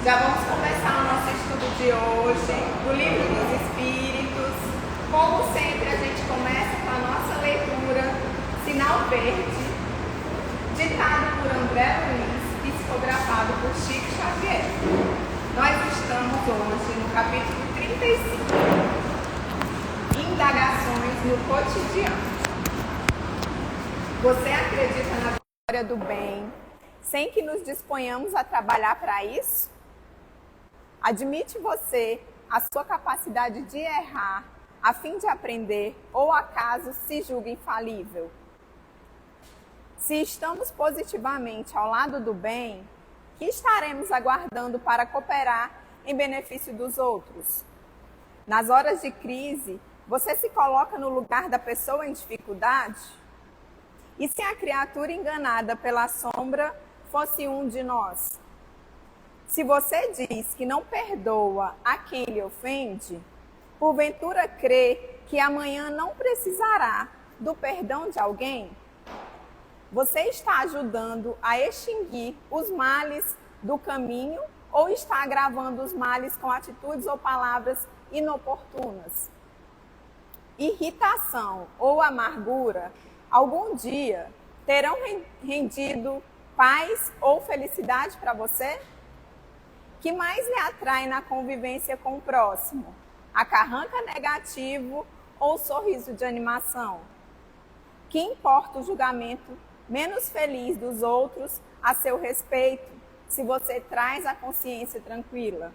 Já vamos começar o nosso estudo de hoje, do Livro dos Espíritos. Como sempre, a gente começa com a nossa leitura, Sinal Verde, ditado por André Luiz, psicografado por Chico Xavier. Nós estamos hoje no capítulo 35, Indagações no Cotidiano. Você acredita na vitória do bem sem que nos disponhamos a trabalhar para isso? Admite você a sua capacidade de errar a fim de aprender ou acaso se julga infalível? Se estamos positivamente ao lado do bem, que estaremos aguardando para cooperar em benefício dos outros? Nas horas de crise, você se coloca no lugar da pessoa em dificuldade? E se a criatura enganada pela sombra fosse um de nós? Se você diz que não perdoa a quem lhe ofende, porventura crê que amanhã não precisará do perdão de alguém? Você está ajudando a extinguir os males do caminho ou está agravando os males com atitudes ou palavras inoportunas? Irritação ou amargura algum dia terão rendido paz ou felicidade para você? Que mais lhe atrai na convivência com o próximo? A carranca negativo ou sorriso de animação? Que importa o julgamento menos feliz dos outros a seu respeito, se você traz a consciência tranquila?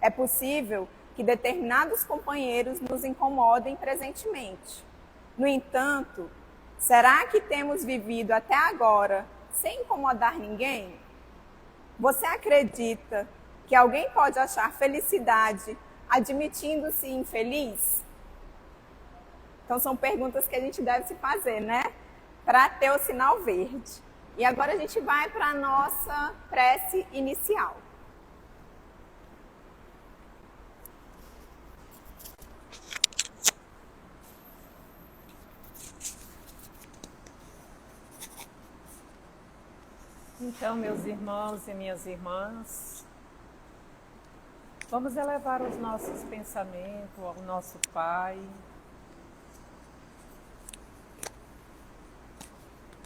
É possível que determinados companheiros nos incomodem presentemente. No entanto, será que temos vivido até agora sem incomodar ninguém? Você acredita que alguém pode achar felicidade admitindo-se infeliz? Então são perguntas que a gente deve se fazer, né? Para ter o sinal verde. E agora a gente vai para a nossa prece inicial. Então, meus irmãos e minhas irmãs, vamos elevar os nossos pensamentos ao nosso Pai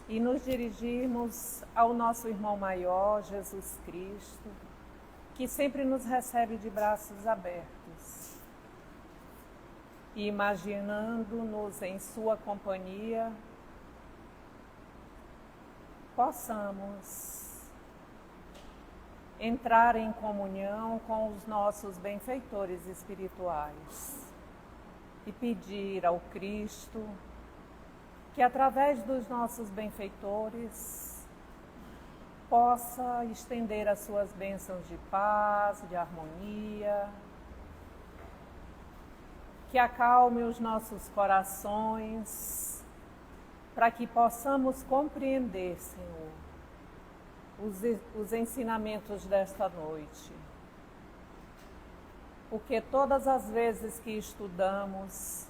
e nos dirigirmos ao nosso irmão maior, Jesus Cristo, que sempre nos recebe de braços abertos. E imaginando-nos em sua companhia, possamos entrar em comunhão com os nossos benfeitores espirituais e pedir ao Cristo que, através dos nossos benfeitores, possa estender as suas bênçãos de paz, de harmonia, que acalme os nossos corações, para que possamos compreender, Senhor, os ensinamentos desta noite. Porque todas as vezes que estudamos,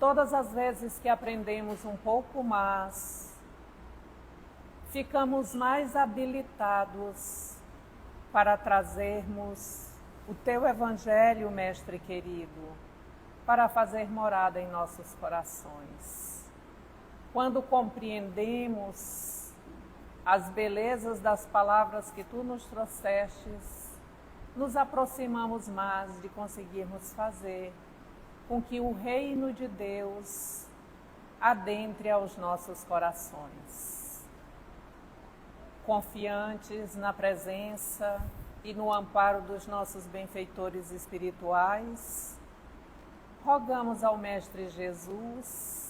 todas as vezes que aprendemos um pouco mais, ficamos mais habilitados para trazermos o Teu Evangelho, Mestre querido, para fazer morada em nossos corações. Quando compreendemos as belezas das palavras que Tu nos trouxestes, nos aproximamos mais de conseguirmos fazer com que o reino de Deus adentre aos nossos corações. Confiantes na presença e no amparo dos nossos benfeitores espirituais, rogamos ao Mestre Jesus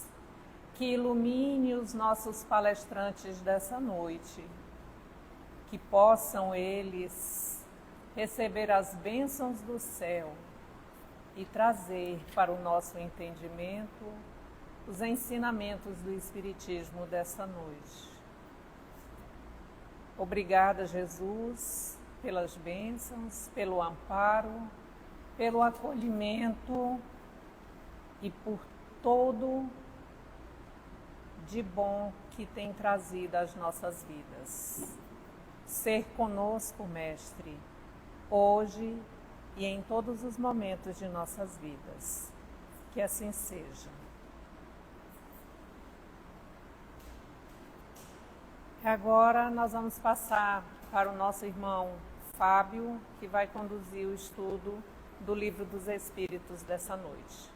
que ilumine os nossos palestrantes dessa noite, que possam eles receber as bênçãos do céu e trazer para o nosso entendimento os ensinamentos do Espiritismo dessa noite. Obrigada, Jesus, pelas bênçãos, pelo amparo, pelo acolhimento e por todo de bom que tem trazido às nossas vidas. Ser conosco, Mestre, hoje e em todos os momentos de nossas vidas. Que assim seja. Agora nós vamos passar para o nosso irmão Fábio, que vai conduzir o estudo do Livro dos Espíritos dessa noite.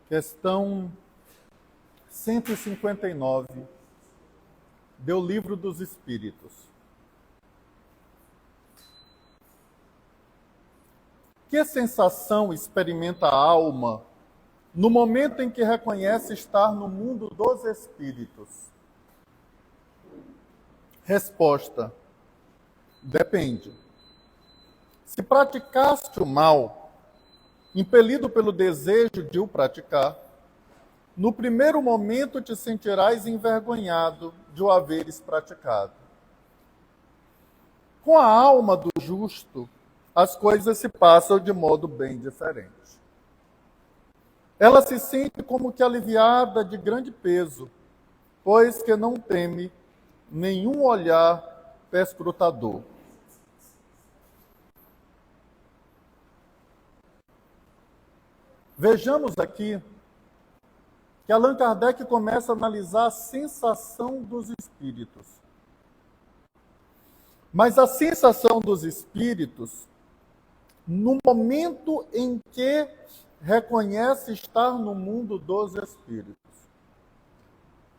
Questão 159 do Livro dos Espíritos. Que sensação experimenta a alma no momento em que reconhece estar no mundo dos espíritos? Resposta: depende. Se praticaste o mal, impelido pelo desejo de o praticar, no primeiro momento te sentirás envergonhado de o haveres praticado. Com a alma do justo, as coisas se passam de modo bem diferente. Ela se sente como que aliviada de grande peso, pois que não teme nenhum olhar perscrutador. Vejamos aqui que Allan Kardec começa a analisar a sensação dos espíritos. Mas a sensação dos espíritos, no momento em que reconhece estar no mundo dos espíritos.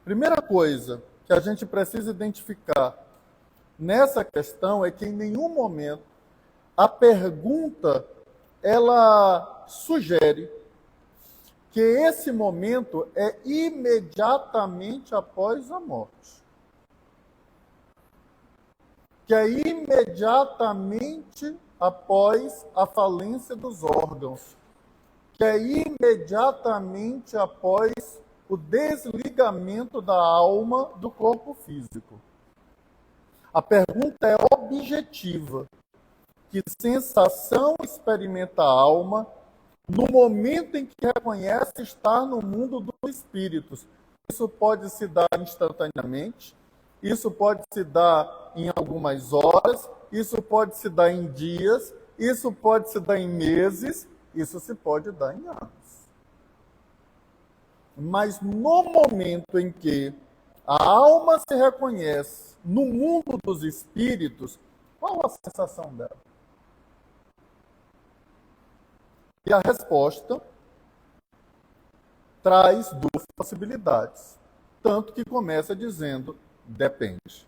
Primeira coisa que a gente precisa identificar nessa questão é que em nenhum momento a pergunta ela sugere que esse momento é imediatamente após a morte. Que é imediatamente após a falência dos órgãos. Que é imediatamente após o desligamento da alma do corpo físico. A pergunta é objetiva. Que sensação experimenta a alma no momento em que reconhece estar no mundo dos espíritos? Isso pode se dar instantaneamente, isso pode se dar em algumas horas, isso pode se dar em dias, isso pode se dar em meses, isso se pode dar em anos. Mas no momento em que a alma se reconhece no mundo dos espíritos, qual a sensação dela? E a resposta traz duas possibilidades. Tanto que começa dizendo, depende.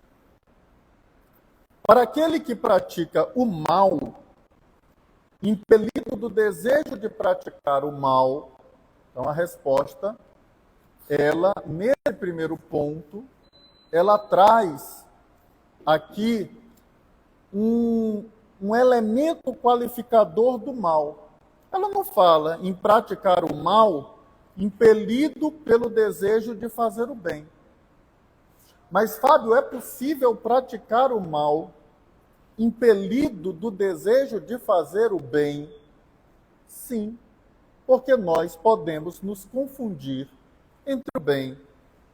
Para aquele que pratica o mal, impelido do desejo de praticar o mal, então a resposta, ela, nesse primeiro ponto, ela traz aqui um elemento qualificador do mal. Ela não fala em praticar o mal impelido pelo desejo de fazer o bem. Mas, Fábio, é possível praticar o mal impelido do desejo de fazer o bem? Sim, porque nós podemos nos confundir entre o bem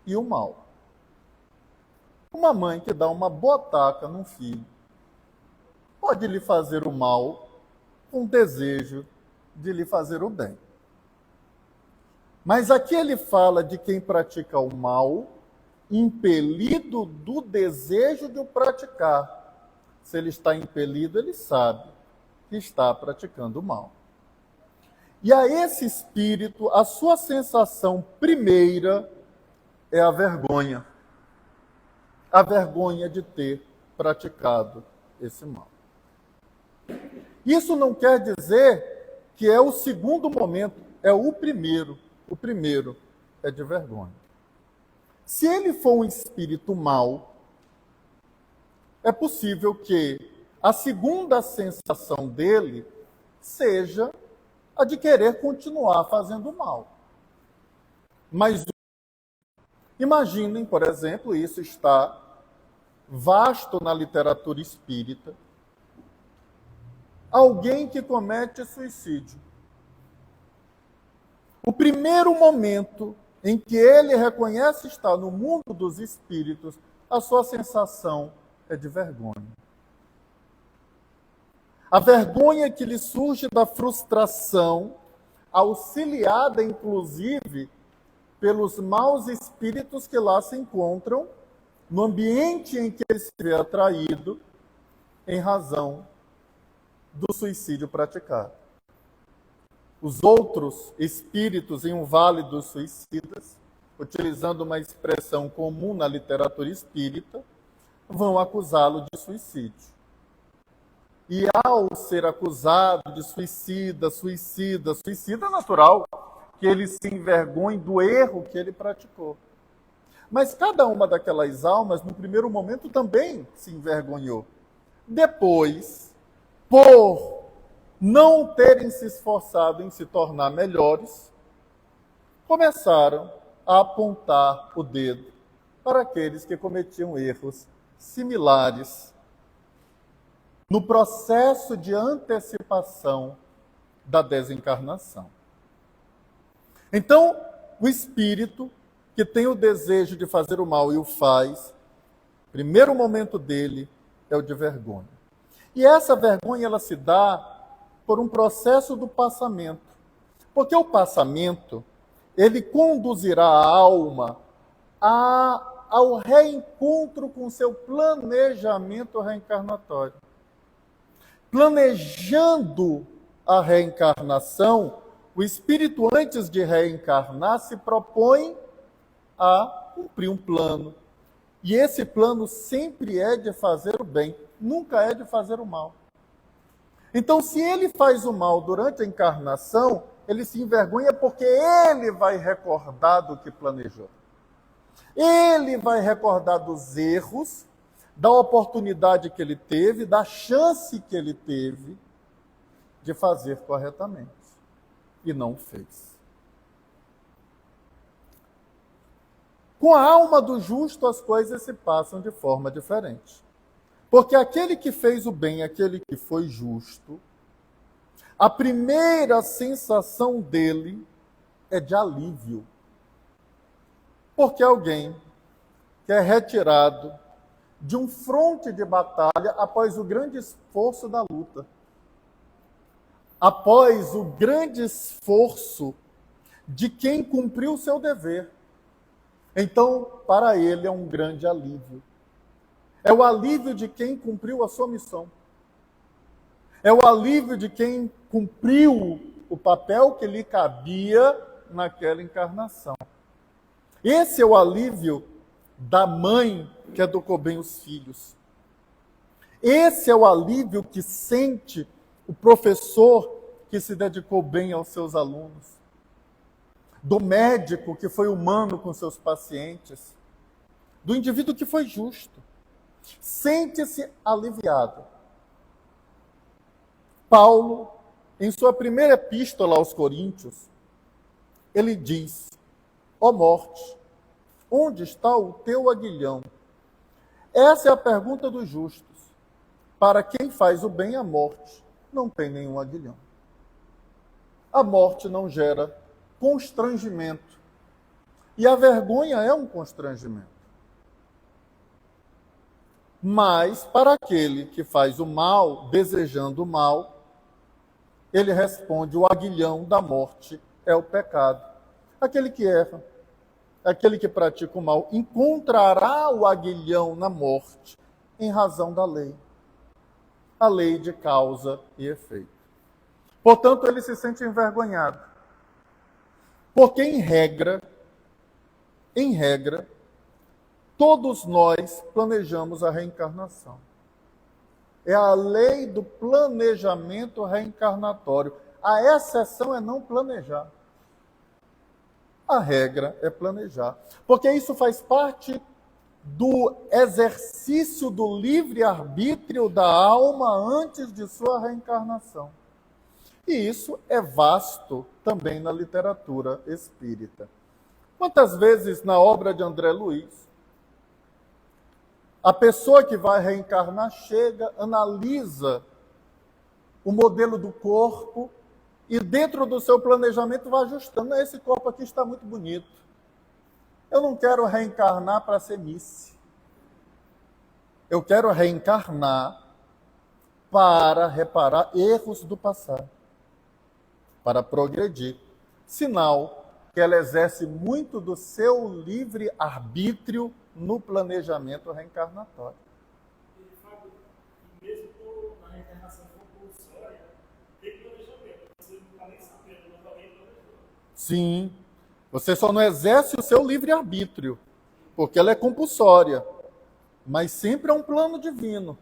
e o mal. Uma mãe que dá uma botaca num filho pode lhe fazer o mal com desejo de lhe fazer o bem. Mas aqui ele fala de quem pratica o mal, impelido do desejo de o praticar. Se ele está impelido, ele sabe que está praticando o mal. E a esse espírito, a sua sensação primeira é a vergonha. A vergonha de ter praticado esse mal. Isso não quer dizer que é o segundo momento, é o primeiro. O primeiro é de vergonha. Se ele for um espírito mau, é possível que a segunda sensação dele seja a de querer continuar fazendo mal. Mas imaginem, por exemplo, isso está vasto na literatura espírita, alguém que comete suicídio. O primeiro momento em que ele reconhece estar no mundo dos espíritos, a sua sensação é de vergonha. A vergonha que lhe surge da frustração, auxiliada inclusive pelos maus espíritos que lá se encontram, no ambiente em que ele se vê atraído, em razão do suicídio praticado. Os outros espíritos em um vale dos suicidas, utilizando uma expressão comum na literatura espírita, vão acusá-lo de suicídio. E ao ser acusado de suicida é natural que ele se envergonhe do erro que ele praticou. Mas cada uma daquelas almas, no primeiro momento, também se envergonhou. Depois, por não terem se esforçado em se tornar melhores, começaram a apontar o dedo para aqueles que cometiam erros similares no processo de antecipação da desencarnação. Então, o espírito que tem o desejo de fazer o mal e o faz, o primeiro momento dele é o de vergonha. E essa vergonha ela se dá por um processo do passamento. Porque o passamento, ele conduzirá a alma ao reencontro com seu planejamento reencarnatório. Planejando a reencarnação, o espírito, antes de reencarnar, se propõe a cumprir um plano. E esse plano sempre é de fazer o bem, nunca é de fazer o mal. Então, se ele faz o mal durante a encarnação, ele se envergonha porque ele vai recordar do que planejou. Ele vai recordar dos erros, da oportunidade que ele teve, da chance que ele teve de fazer corretamente. E não fez. Com a alma do justo, as coisas se passam de forma diferente. Porque aquele que fez o bem, aquele que foi justo, a primeira sensação dele é de alívio. Porque alguém que é retirado de um fronte de batalha após o grande esforço da luta, após o grande esforço de quem cumpriu o seu dever. Então, para ele é um grande alívio. É o alívio de quem cumpriu a sua missão. É o alívio de quem cumpriu o papel que lhe cabia naquela encarnação. Esse é o alívio da mãe que educou bem os filhos. Esse é o alívio que sente o professor que se dedicou bem aos seus alunos. Do médico que foi humano com seus pacientes. Do indivíduo que foi justo. Sente-se aliviado. Paulo, em sua primeira epístola aos Coríntios, ele diz: ó morte, onde está o teu aguilhão? Essa é a pergunta dos justos. Para quem faz o bem, a morte não tem nenhum aguilhão. A morte não gera constrangimento. E a vergonha é um constrangimento. Mas, para aquele que faz o mal, desejando o mal, ele responde: o aguilhão da morte é o pecado. Aquele que erra, aquele que pratica o mal, encontrará o aguilhão na morte em razão da lei. A lei de causa e efeito. Portanto, ele se sente envergonhado. Porque, em regra, todos nós planejamos a reencarnação. É a lei do planejamento reencarnatório. A exceção é não planejar. A regra é planejar. Porque isso faz parte do exercício do livre-arbítrio da alma antes de sua reencarnação. E isso é vasto também na literatura espírita. Quantas vezes na obra de André Luiz, a pessoa que vai reencarnar chega, analisa o modelo do corpo, e dentro do seu planejamento vai ajustando. Esse corpo aqui está muito bonito. Eu não quero reencarnar para ser Miss. Eu quero reencarnar para reparar erros do passado, para progredir. Sinal que ela exerce muito do seu livre-arbítrio no planejamento reencarnatório. Mesmo na reencarnação compulsória, tem planejamento. Você não está nem sabendo, não está nem planejando. Sim, você só não exerce o seu livre-arbítrio, porque ela é compulsória, mas sempre é um plano divino.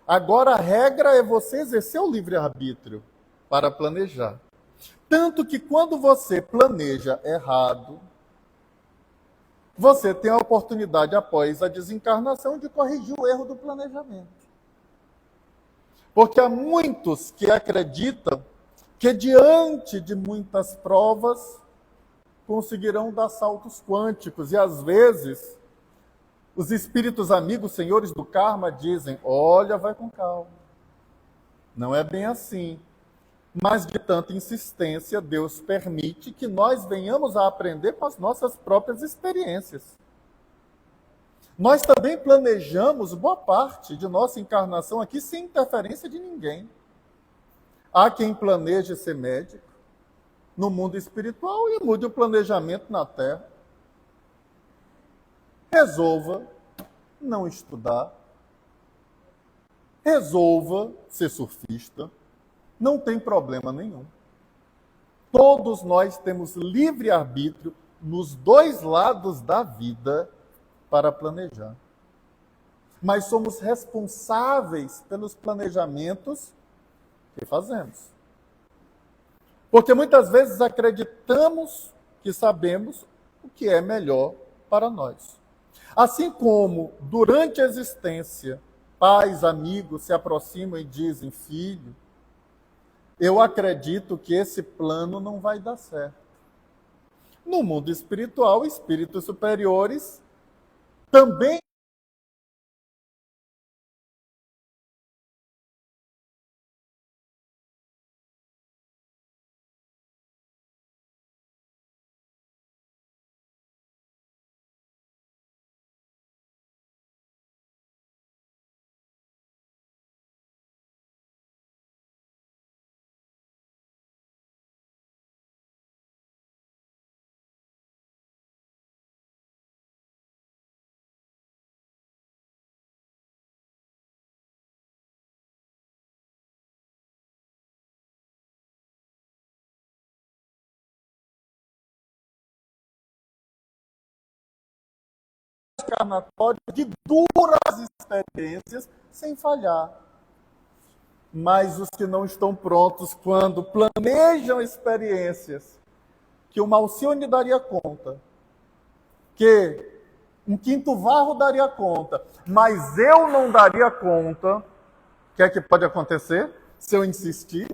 Agora a regra é você exercer o livre-arbítrio para planejar. Tanto que quando você planeja errado, você tem a oportunidade, após a desencarnação, de corrigir o erro do planejamento. Porque há muitos que acreditam que, diante de muitas provas, conseguirão dar saltos quânticos. E, às vezes, os espíritos amigos, senhores do karma, dizem: olha, vai com calma. Não é bem assim. Mas, de tanta insistência, Deus permite que nós venhamos a aprender com as nossas próprias experiências. Nós também planejamos boa parte de nossa encarnação aqui sem interferência de ninguém. Há quem planeje ser médico no mundo espiritual e mude o planejamento na Terra. Resolva não estudar. Resolva ser surfista. Não tem problema nenhum. Todos nós temos livre-arbítrio nos dois lados da vida para planejar. Mas somos responsáveis pelos planejamentos que fazemos. Porque muitas vezes acreditamos que sabemos o que é melhor para nós. Assim como, durante a existência, pais, amigos se aproximam e dizem: filho, eu acredito que esse plano não vai dar certo. No mundo espiritual, espíritos superiores também encarnatório de duras experiências sem falhar. Mas os que não estão prontos, quando planejam experiências que uma Alcione daria conta, que um Quinto Varro daria conta, mas eu não daria conta, o que é que pode acontecer? Se eu insistir,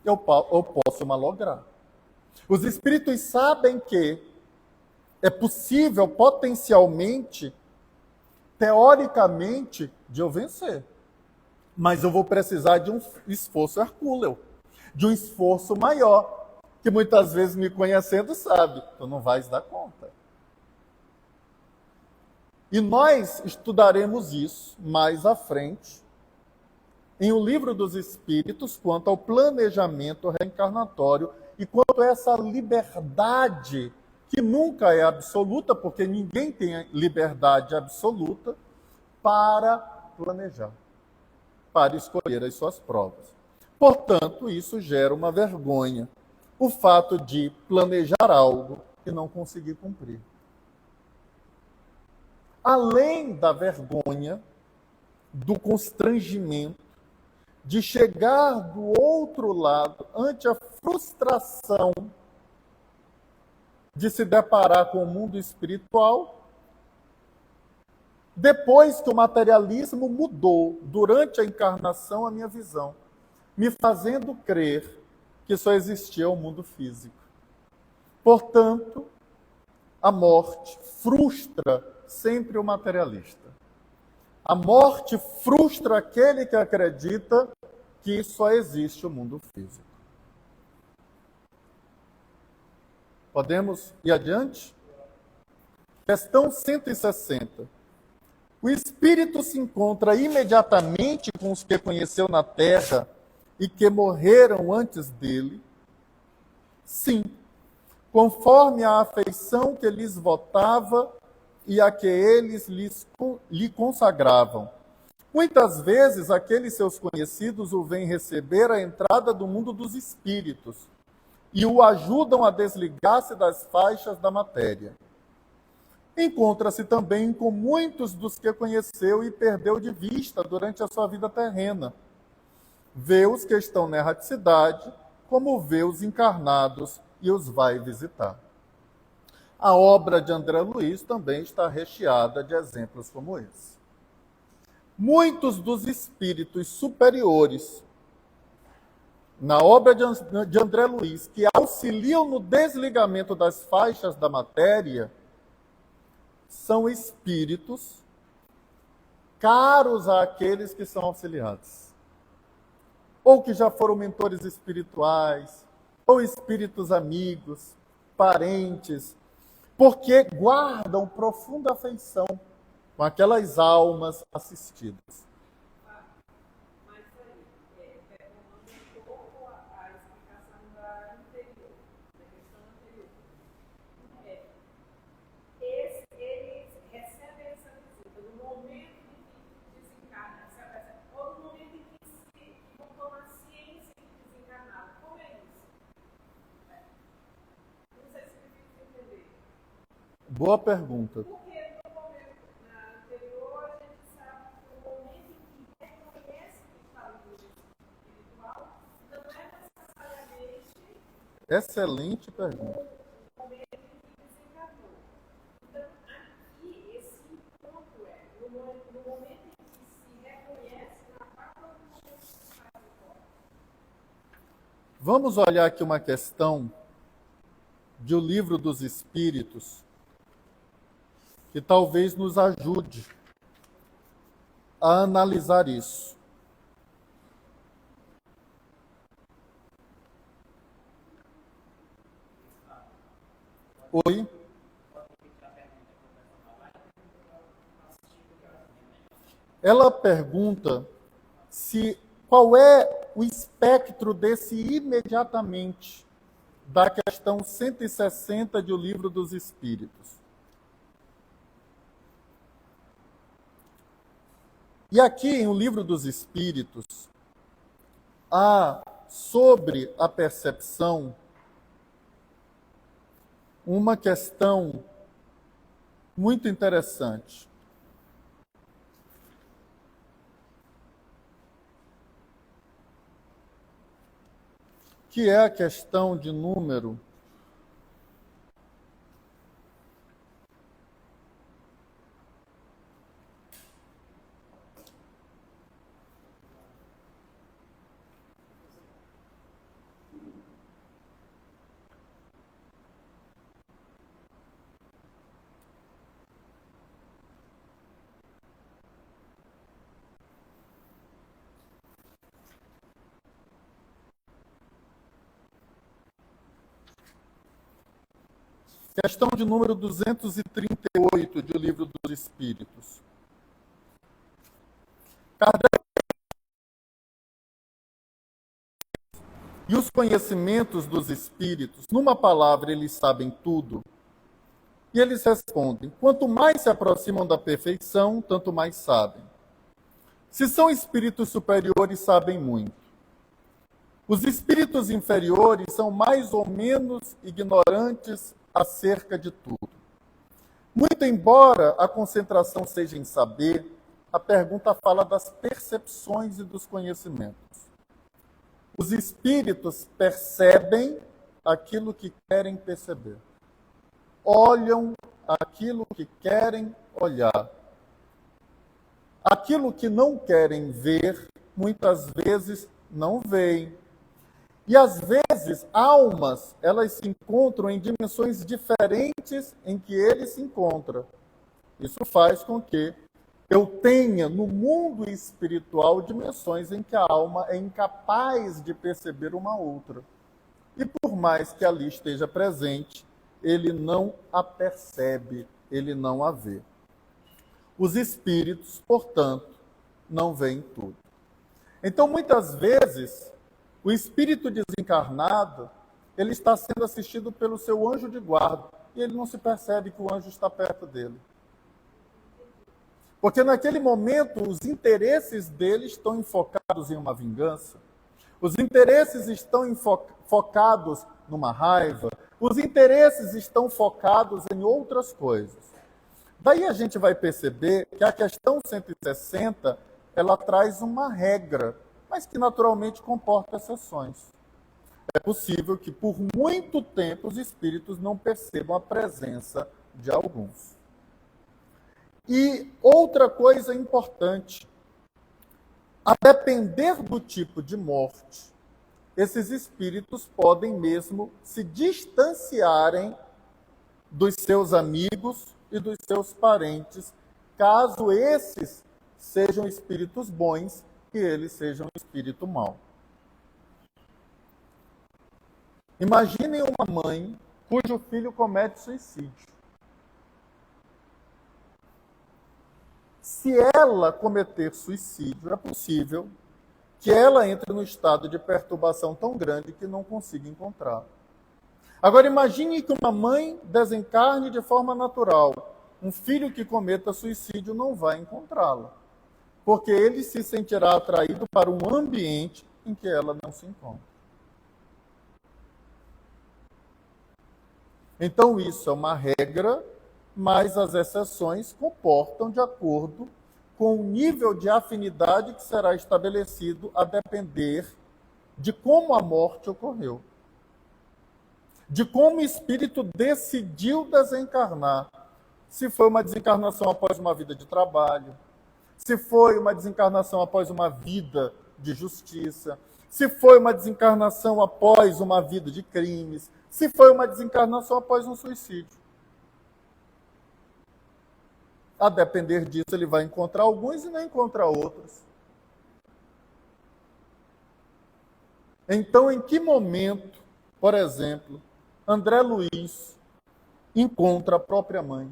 eu posso malograr. Os espíritos sabem que é possível, potencialmente, teoricamente, de eu vencer. Mas eu vou precisar de um esforço hercúleo, de um esforço maior, que muitas vezes, me conhecendo, sabe, tu não vais dar conta. E nós estudaremos isso mais à frente, em O Livro dos Espíritos, quanto ao planejamento reencarnatório e quanto a essa liberdade, que nunca é absoluta, porque ninguém tem liberdade absoluta para planejar, para escolher as suas provas. Portanto, isso gera uma vergonha, o fato de planejar algo e não conseguir cumprir. Além da vergonha, do constrangimento, de chegar do outro lado ante a frustração de se deparar com o mundo espiritual, depois que o materialismo mudou durante a encarnação a minha visão, me fazendo crer que só existia o mundo físico. Portanto, a morte frustra sempre o materialista. A morte frustra aquele que acredita que só existe o mundo físico. Podemos ir adiante? Questão 160. O espírito se encontra imediatamente com os que conheceu na terra e que morreram antes dele? Sim, conforme a afeição que lhes votava e a que eles lhe consagravam. Muitas vezes, aqueles seus conhecidos o vêm receber à entrada do mundo dos espíritos e o ajudam a desligar-se das faixas da matéria. Encontra-se também com muitos dos que conheceu e perdeu de vista durante a sua vida terrena. Vê os que estão na erraticidade, como vê os encarnados e os vai visitar. A obra de André Luiz também está recheada de exemplos como esse. Muitos dos espíritos superiores, na obra de André Luiz, que auxiliam no desligamento das faixas da matéria, são espíritos caros àqueles que são auxiliados, ou que já foram mentores espirituais, ou espíritos amigos, parentes, porque guardam profunda afeição com aquelas almas assistidas. Mas aí, retomando um pouco a explicação da anterior, da questão anterior. Eles recebem essa visita no momento em que desencarnam, ou no momento em que vão tomar ciência de desencarnado. Como é isso? Não sei se me fiz entender. Boa pergunta. Porque no momento anterior, a gente sabe que no momento em que reconhece que está no mundo espiritual, não é necessariamente Excelente pergunta. o momento em que desencarnou. Então, aqui, esse ponto no momento em que se reconhece na parte do momento que se faz o corpo. Vamos olhar aqui uma questão de O Livro dos Espíritos, que talvez nos ajude a analisar isso. Oi? Ela pergunta qual é o espectro desse imediatamente da questão 160 de O Livro dos Espíritos. E aqui em O Livro dos Espíritos, há sobre a percepção uma questão muito interessante. Que é a questão de número questão de número 238 de O Livro dos Espíritos. Kardec e os conhecimentos dos espíritos, numa palavra, eles sabem tudo. E eles respondem: quanto mais se aproximam da perfeição, tanto mais sabem. Se são espíritos superiores, sabem muito. Os espíritos inferiores são mais ou menos ignorantes acerca de tudo. Muito embora a concentração seja em saber, a pergunta fala das percepções e dos conhecimentos. Os espíritos percebem aquilo que querem perceber. Olham aquilo que querem olhar. Aquilo que não querem ver, muitas vezes não veem. E às vezes, almas, elas se encontram em dimensões diferentes em que ele se encontra. Isso faz com que eu tenha no mundo espiritual dimensões em que a alma é incapaz de perceber uma outra. E por mais que ali esteja presente, ele não a percebe, ele não a vê. Os espíritos, portanto, não veem tudo. Então, muitas vezes, o espírito desencarnado, ele está sendo assistido pelo seu anjo de guarda, e ele não se percebe que o anjo está perto dele. Porque naquele momento, os interesses dele estão enfocados em uma vingança, os interesses estão focados numa raiva, os interesses estão focados em outras coisas. Daí a gente vai perceber que a questão 160, ela traz uma regra, mas que naturalmente comporta exceções. É possível que por muito tempo os espíritos não percebam a presença de alguns. E outra coisa importante, a depender do tipo de morte, esses espíritos podem mesmo se distanciarem dos seus amigos e dos seus parentes, caso esses sejam espíritos bons e eles sejam um espírito mau. Imaginem uma mãe cujo filho comete suicídio. Se ela cometer suicídio, é possível que ela entre num estado de perturbação tão grande que não consiga encontrá-lo. Agora imagine que uma mãe desencarne de forma natural. Um filho que cometa suicídio não vai encontrá-la, porque ele se sentirá atraído para um ambiente em que ela não se encontra. Então isso é uma regra, mas as exceções comportam de acordo com o nível de afinidade que será estabelecido a depender de como a morte ocorreu, de como o espírito decidiu desencarnar. Se foi uma desencarnação após uma vida de trabalho, se foi uma desencarnação após uma vida de justiça, se foi uma desencarnação após uma vida de crimes, se foi uma desencarnação após um suicídio. A depender disso, ele vai encontrar alguns e não encontrar outros. Então, em que momento, por exemplo, André Luiz encontra a própria mãe?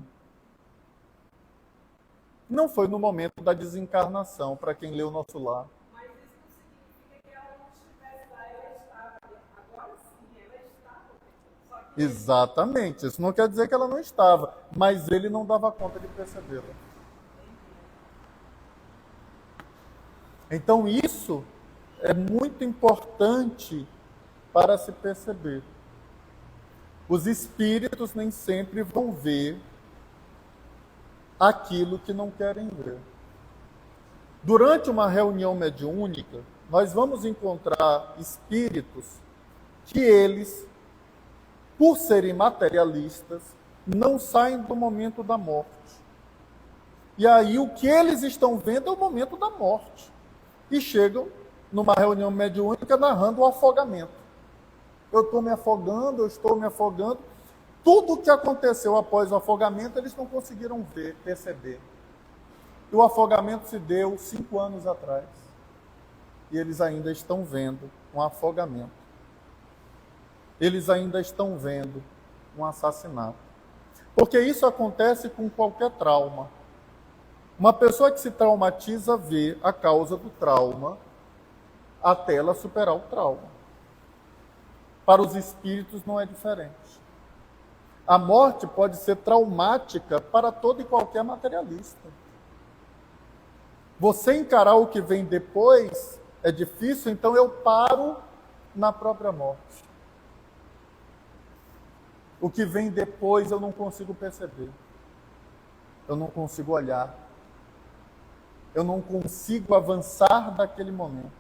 Não foi no momento da desencarnação, para quem lê o Nosso Lar. Mas isso não significa que ela não estivesse lá, ela estava. Agora sim, ela estava. Só que... Exatamente, isso não quer dizer que ela não estava, mas ele não dava conta de percebê-la. Então isso é muito importante para se perceber. Os espíritos nem sempre vão ver aquilo que não querem ver. Durante uma reunião mediúnica, nós vamos encontrar espíritos que eles, por serem materialistas, não saem do momento da morte. E aí o que eles estão vendo é o momento da morte. E chegam numa reunião mediúnica narrando o afogamento. Eu estou me afogando, eu estou me afogando. Tudo o que aconteceu após o afogamento, eles não conseguiram ver, perceber. E o afogamento se deu 5 anos atrás. E eles ainda estão vendo um afogamento. Eles ainda estão vendo um assassinato. Porque isso acontece com qualquer trauma. Uma pessoa que se traumatiza vê a causa do trauma até ela superar o trauma. Para os espíritos não é diferente. A morte pode ser traumática para todo e qualquer materialista. Você encarar o que vem depois é difícil, então eu paro na própria morte. O que vem depois eu não consigo perceber. Eu não consigo olhar. Eu não consigo avançar daquele momento.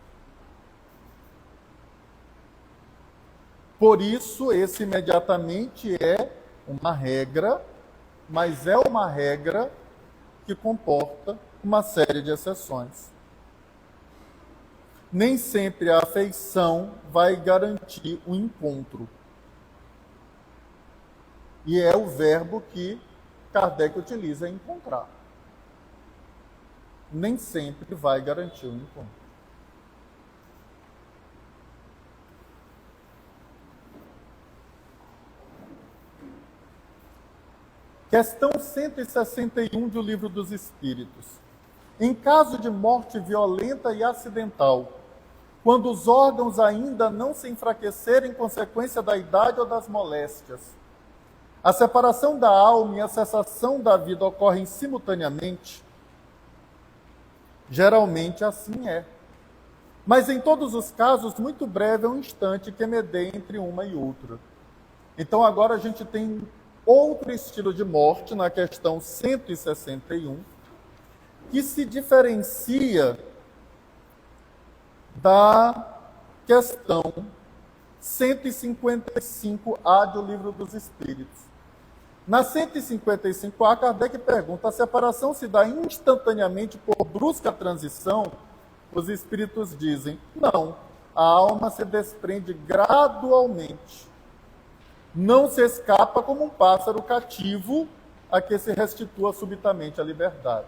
Por isso, esse imediatamente é uma regra, mas é uma regra que comporta uma série de exceções. Nem sempre a afeição vai garantir o encontro. E é o verbo que Kardec utiliza, encontrar. nem sempre vai garantir o encontro. Questão 161 do Livro dos Espíritos. Em caso de morte violenta e acidental, quando os órgãos ainda não se enfraquecerem em consequência da idade ou das moléstias, a separação da alma e a cessação da vida ocorrem simultaneamente? Geralmente assim é. Mas em todos os casos, muito breve é um instante que medeia entre uma e outra. Então agora a gente tem outro estilo de morte na questão 161, que se diferencia da questão 155A do Livro dos Espíritos. Na 155A, Kardec pergunta: a separação se dá instantaneamente por brusca transição? Os Espíritos dizem: não, a alma se desprende gradualmente. Não se escapa como um pássaro cativo a que se restitua subitamente a liberdade.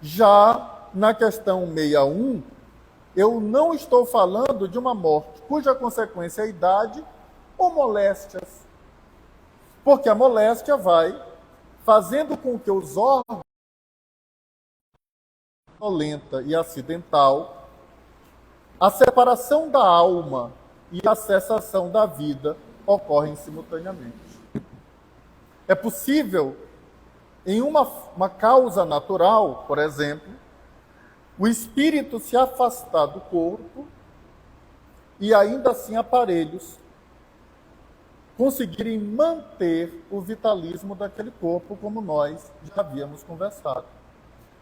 Já na questão 61, eu não estou falando de uma morte cuja consequência é a idade ou moléstias. Porque a moléstia vai fazendo com que os órgãos violenta e acidental, a separação da alma e a cessação da vida ocorrem simultaneamente. É possível, em uma causa natural, por exemplo, o espírito se afastar do corpo e ainda assim aparelhos conseguirem manter o vitalismo daquele corpo, como nós já havíamos conversado.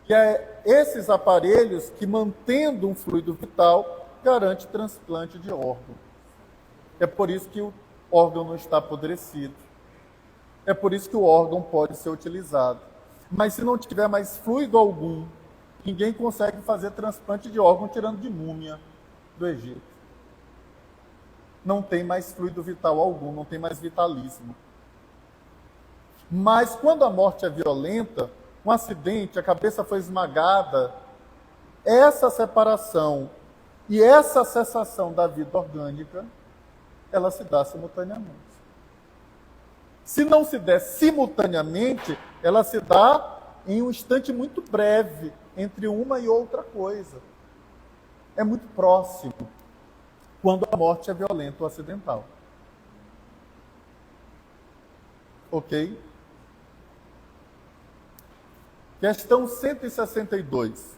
E é esses aparelhos que, mantendo um fluido vital, garante transplante de órgão. É por isso que o órgão não está apodrecido. É por isso que o órgão pode ser utilizado. Mas se não tiver mais fluido algum, ninguém consegue fazer transplante de órgão tirando de múmia do Egito. Não tem mais fluido vital algum, não tem mais vitalismo. Mas quando a morte é violenta, um acidente, a cabeça foi esmagada, essa separação e essa cessação da vida orgânica, ela se dá simultaneamente. Se não se der simultaneamente, ela se dá em um instante muito breve, entre uma e outra coisa. É muito próximo, quando a morte é violenta ou acidental. Ok? Questão 162.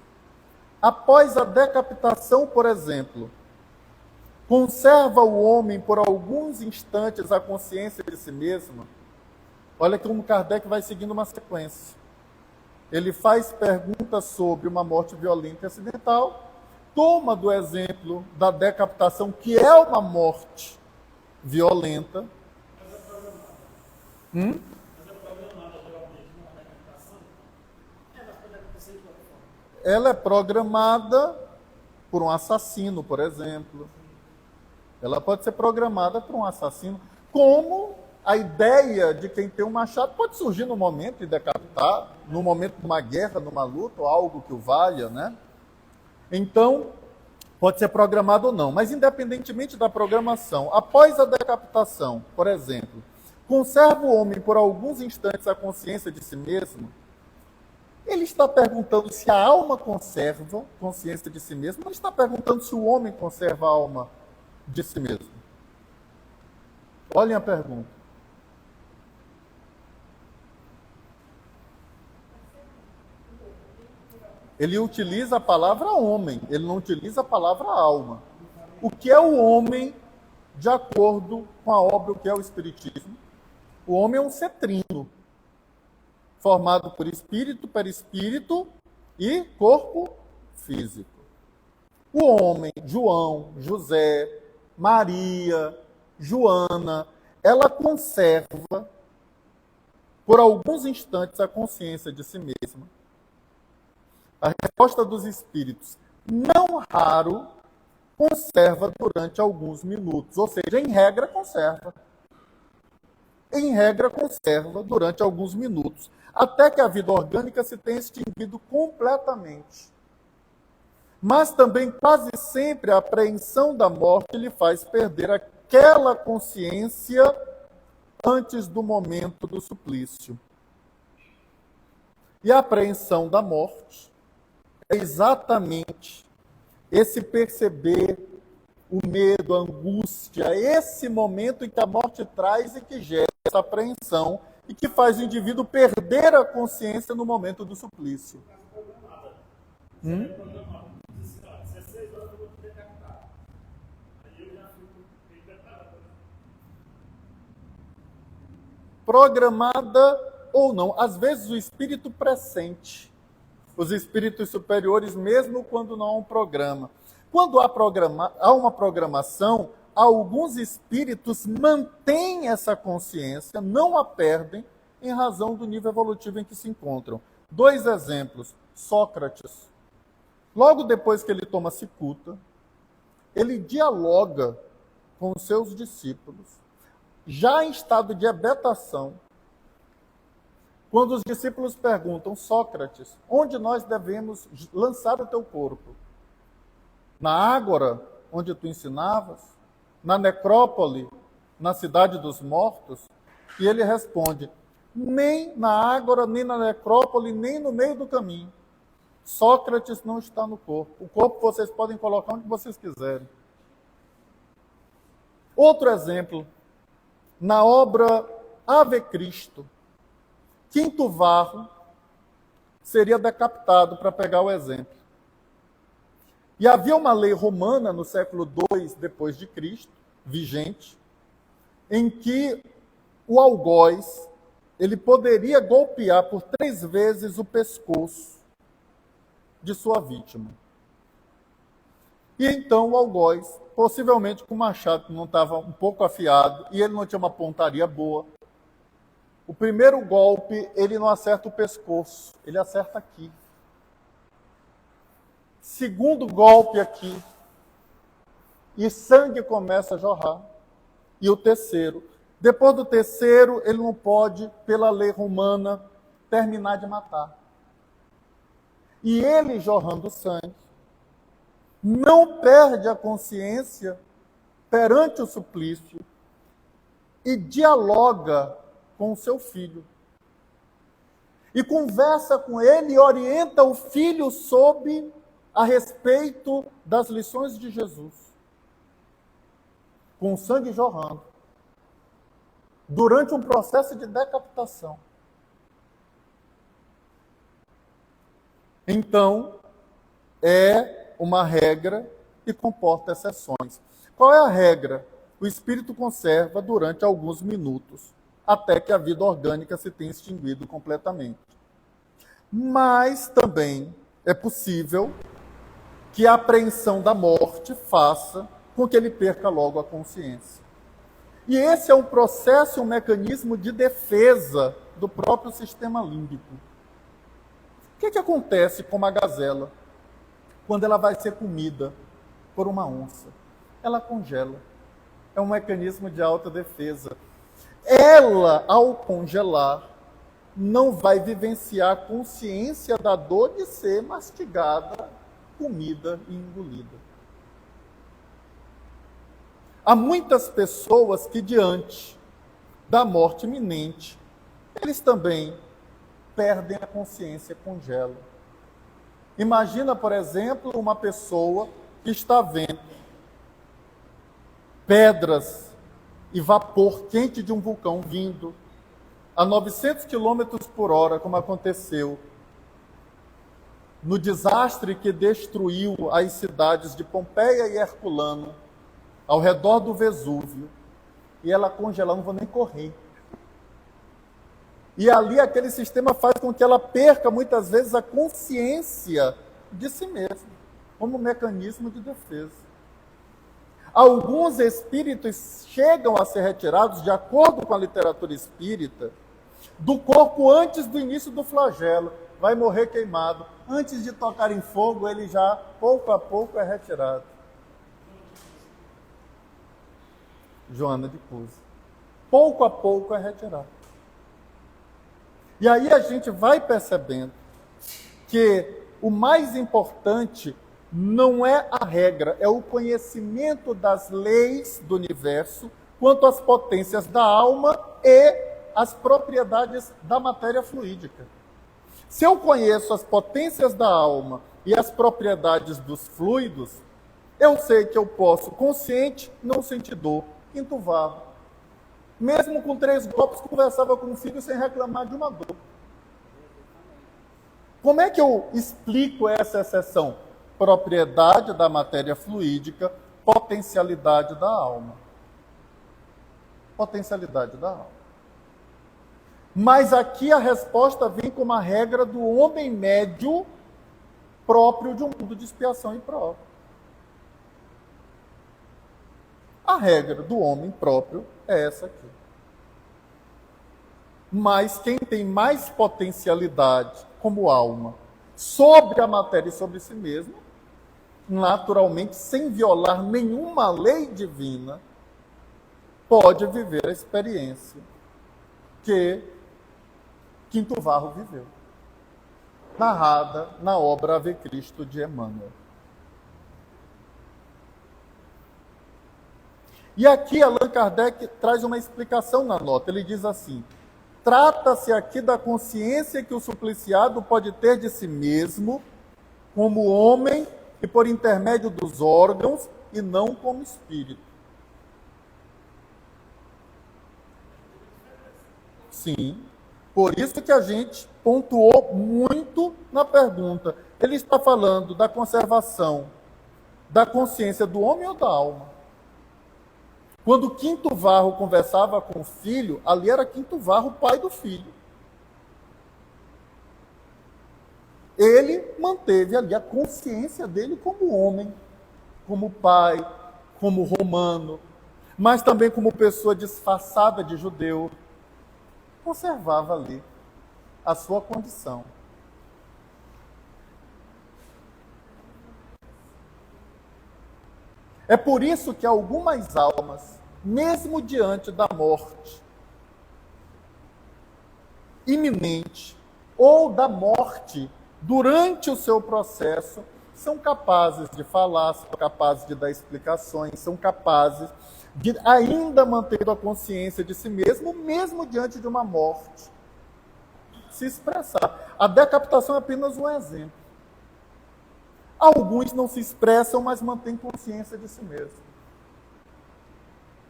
Após a decapitação, por exemplo, conserva o homem por alguns instantes a consciência de si mesmo? Olha como Kardec vai seguindo uma sequência. Ele faz perguntas sobre uma morte violenta e acidental, toma do exemplo da decapitação, que é uma morte violenta. Mas é programada geralmente uma decapitação? Ela pode acontecer de qualquer forma. Ela é programada por um assassino, por exemplo. Ela pode ser programada por um assassino, como a ideia de quem tem um machado pode surgir no momento de decapitar, no momento de uma guerra, numa luta, ou algo que o valha, né? Então, pode ser programado ou não. Mas, independentemente da programação, após a decapitação, por exemplo, conserva o homem por alguns instantes a consciência de si mesmo? Ele está perguntando se a alma conserva consciência de si mesmo, ou ele está perguntando se o homem conserva a alma de si mesmo? Olhem a pergunta. Ele utiliza a palavra homem, ele não utiliza a palavra alma. O que é o homem, de acordo com a obra, o que é o Espiritismo? O homem é um ser trino, formado por espírito, perispírito e corpo físico. O homem, João, José, Maria, Joana, ela conserva por alguns instantes a consciência de si mesma. A resposta dos espíritos, não raro, conserva durante alguns minutos, ou seja, em regra, conserva. em regra, conserva durante alguns minutos, até que a vida orgânica se tenha extinguido completamente. Mas também, quase sempre, a apreensão da morte lhe faz perder aquela consciência antes do momento do suplício. E a apreensão da morte é exatamente esse perceber o medo, a angústia, esse momento em que a morte traz e que gera essa apreensão e que faz o indivíduo perder a consciência no momento do suplício. Programada ou não, às vezes o espírito pressente, os espíritos superiores, mesmo quando não há um programa. Quando há uma programação, alguns espíritos mantêm essa consciência, não a perdem, em razão do nível evolutivo em que se encontram. 2 exemplos. Sócrates, logo depois que ele toma cicuta, ele dialoga com os seus discípulos, já em estado de ebetação, quando os discípulos perguntam: Sócrates, onde nós devemos lançar o teu corpo? Na ágora, onde tu ensinavas? Na necrópole, na cidade dos mortos? E ele responde: nem na ágora, nem na necrópole, nem no meio do caminho. Sócrates não está no corpo. O corpo vocês podem colocar onde vocês quiserem. Outro exemplo, na obra Ave Cristo, Quinto Varro seria decapitado, para pegar o exemplo. E havia uma lei romana no século II depois de Cristo, vigente, em que o algoz ele poderia golpear por 3 vezes o pescoço de sua vítima. E então o algoz, possivelmente com o machado que não estava um pouco afiado, e ele não tinha uma pontaria boa, o primeiro golpe, ele não acerta o pescoço, ele acerta aqui. Segundo golpe aqui, e sangue começa a jorrar. E o terceiro. Depois do terceiro, ele não pode, pela lei romana, terminar de matar. E ele, jorrando sangue, não perde a consciência perante o suplício e dialoga com o seu filho. E conversa com ele e orienta o filho a respeito das lições de Jesus. Com o sangue jorrando. Durante um processo de decapitação. Então, é uma regra e comporta exceções. Qual é a regra? O espírito conserva durante alguns minutos, até que a vida orgânica se tenha extinguido completamente. Mas também é possível que a apreensão da morte faça com que ele perca logo a consciência. E esse é um processo, um mecanismo de defesa do próprio sistema límbico. O que acontece com uma gazela quando ela vai ser comida por uma onça? Ela congela. É um mecanismo de autodefesa. Ela, ao congelar, não vai vivenciar a consciência da dor de ser mastigada, comida e engolida. Há muitas pessoas que, diante da morte iminente, eles também perdem a consciência, congelam. Imagina, por exemplo, uma pessoa que está vendo pedras e vapor quente de um vulcão vindo a 900 km por hora, como aconteceu no desastre que destruiu as cidades de Pompeia e Herculano, ao redor do Vesúvio, e ela congelar, não vou nem correr. E ali aquele sistema faz com que ela perca muitas vezes a consciência de si mesma, como mecanismo de defesa. Alguns espíritos chegam a ser retirados, de acordo com a literatura espírita, do corpo antes do início do flagelo. Vai morrer queimado. Antes de tocar em fogo, ele já, pouco a pouco, é retirado. Joana de Cusa. pouco a pouco é retirado. E aí a gente vai percebendo que o mais importante não é a regra, é o conhecimento das leis do universo quanto às potências da alma e as propriedades da matéria fluídica. Se eu conheço as potências da alma e as propriedades dos fluidos, eu sei que eu posso, consciente, não sentir dor. Quinto varro. Mesmo com 3 golpes, conversava com o filho sem reclamar de uma dor. Como é que eu explico essa exceção? Propriedade da matéria fluídica, potencialidade da alma. Potencialidade da alma. Mas aqui a resposta vem como a regra do homem médio próprio de um mundo de expiação e prova. A regra do homem próprio é essa aqui. Mas quem tem mais potencialidade como alma sobre a matéria e sobre si mesmo, naturalmente, sem violar nenhuma lei divina, pode viver a experiência que Quinto Varro viveu, narrada na obra Ave Cristo de Emmanuel. E aqui Allan Kardec traz uma explicação na nota. Ele diz assim: trata-se aqui da consciência que o supliciado pode ter de si mesmo, como homem e por intermédio dos órgãos, e não como espírito. Sim, por isso que a gente pontuou muito na pergunta. Ele está falando da conservação da consciência do homem ou da alma? Quando Quinto Varro conversava com o filho, ali era Quinto Varro, pai do filho. Ele manteve ali a consciência dele como homem, como pai, como romano, mas também como pessoa disfarçada de judeu. Conservava ali a sua condição. É por isso que algumas almas, mesmo diante da morte iminente ou da morte durante o seu processo, são capazes de falar, são capazes de dar explicações, são capazes de ainda manter a consciência de si mesmo, mesmo diante de uma morte, se expressar. A decapitação é apenas um exemplo. Alguns não se expressam, mas mantêm consciência de si mesmo.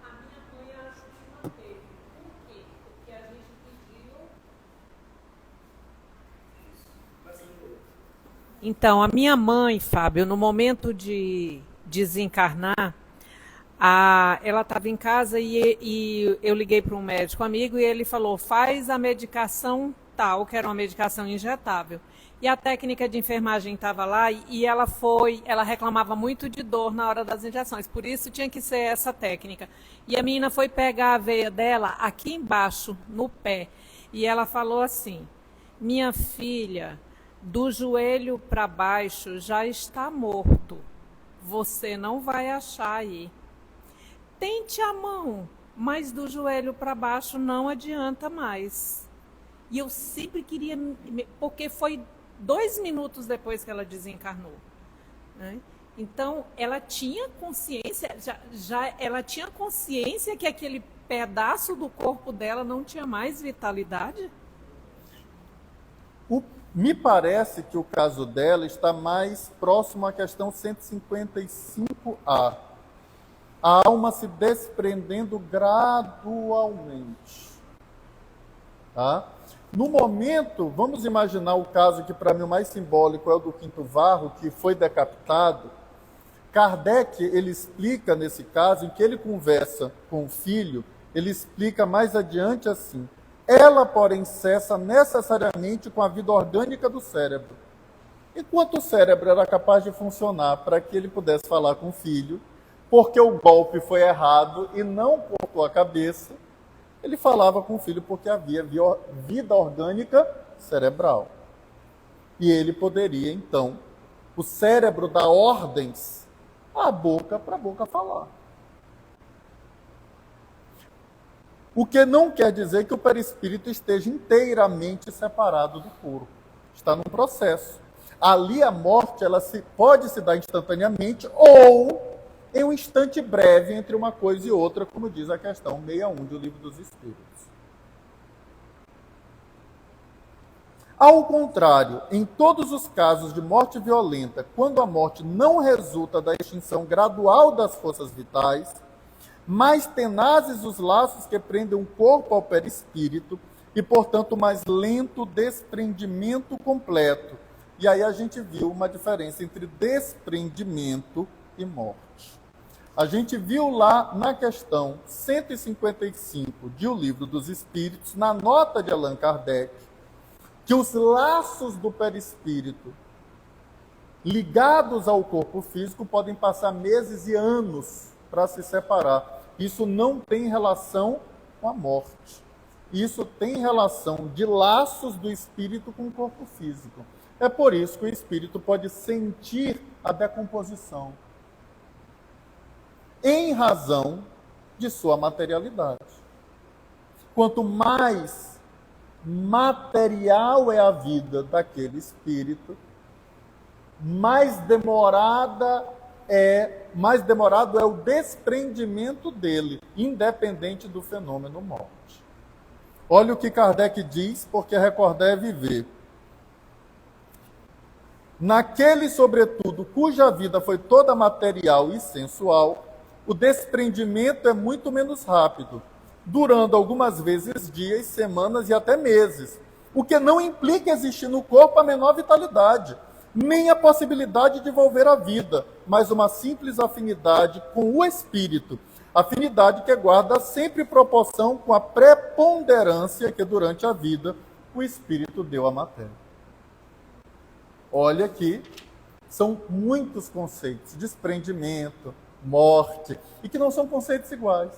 A minha mãe acho que manteve. Por quê? Porque a gente pediu. Então, a minha mãe, Fábio, no momento de desencarnar, ela estava em casa e eu liguei para um médico amigo e ele falou: faz a medicação tal, que era uma medicação injetável. E a técnica de enfermagem estava lá e ela reclamava muito de dor na hora das injeções, por isso tinha que ser essa técnica. E a menina foi pegar a veia dela aqui embaixo, no pé, e ela falou assim: minha filha, do joelho para baixo já está morto, você não vai achar aí. Tente a mão, mas do joelho para baixo não adianta mais. E eu sempre queria, porque foi 2 minutos depois que ela desencarnou, né? Então, ela tinha consciência, ela tinha consciência que aquele pedaço do corpo dela não tinha mais vitalidade? Me parece que o caso dela está mais próximo à questão 155A. A alma se desprendendo gradualmente. Tá? No momento, vamos imaginar o caso que para mim o mais simbólico é o do Quinto Varro, que foi decapitado. Kardec, ele explica nesse caso, em que ele conversa com o filho, ele explica mais adiante assim: ela, porém, cessa necessariamente com a vida orgânica do cérebro. Enquanto o cérebro era capaz de funcionar para que ele pudesse falar com o filho, porque o golpe foi errado e não cortou a cabeça, ele falava com o filho porque havia vida orgânica cerebral. E ele poderia, então, o cérebro dar ordens à boca para a boca falar. O que não quer dizer que o perispírito esteja inteiramente separado do corpo. Está num processo. Ali a morte pode se dar instantaneamente ou em um instante breve entre uma coisa e outra, como diz a questão 61 do Livro dos Espíritos. Ao contrário, em todos os casos de morte violenta, quando a morte não resulta da extinção gradual das forças vitais, mais tenazes os laços que prendem o corpo ao perispírito e, portanto, mais lento o desprendimento completo. E aí a gente viu uma diferença entre desprendimento e morte. A gente viu lá na questão 155 de O Livro dos Espíritos, na nota de Allan Kardec, que os laços do perispírito ligados ao corpo físico podem passar meses e anos para se separar. Isso não tem relação com a morte. Isso tem relação de laços do espírito com o corpo físico. É por isso que o espírito pode sentir a decomposição, em razão de sua materialidade. Quanto mais material é a vida daquele espírito, mais demorado é o desprendimento dele, independente do fenômeno morte. Olha o que Kardec diz, porque recordar é viver. Naquele, sobretudo, cuja vida foi toda material e sensual, o desprendimento é muito menos rápido, durando algumas vezes dias, semanas e até meses, o que não implica existir no corpo a menor vitalidade, nem a possibilidade de volver à vida, mas uma simples afinidade com o espírito, afinidade que guarda sempre proporção com a preponderância que durante a vida o espírito deu à matéria. Olha aqui, são muitos conceitos, desprendimento, morte, e que não são conceitos iguais.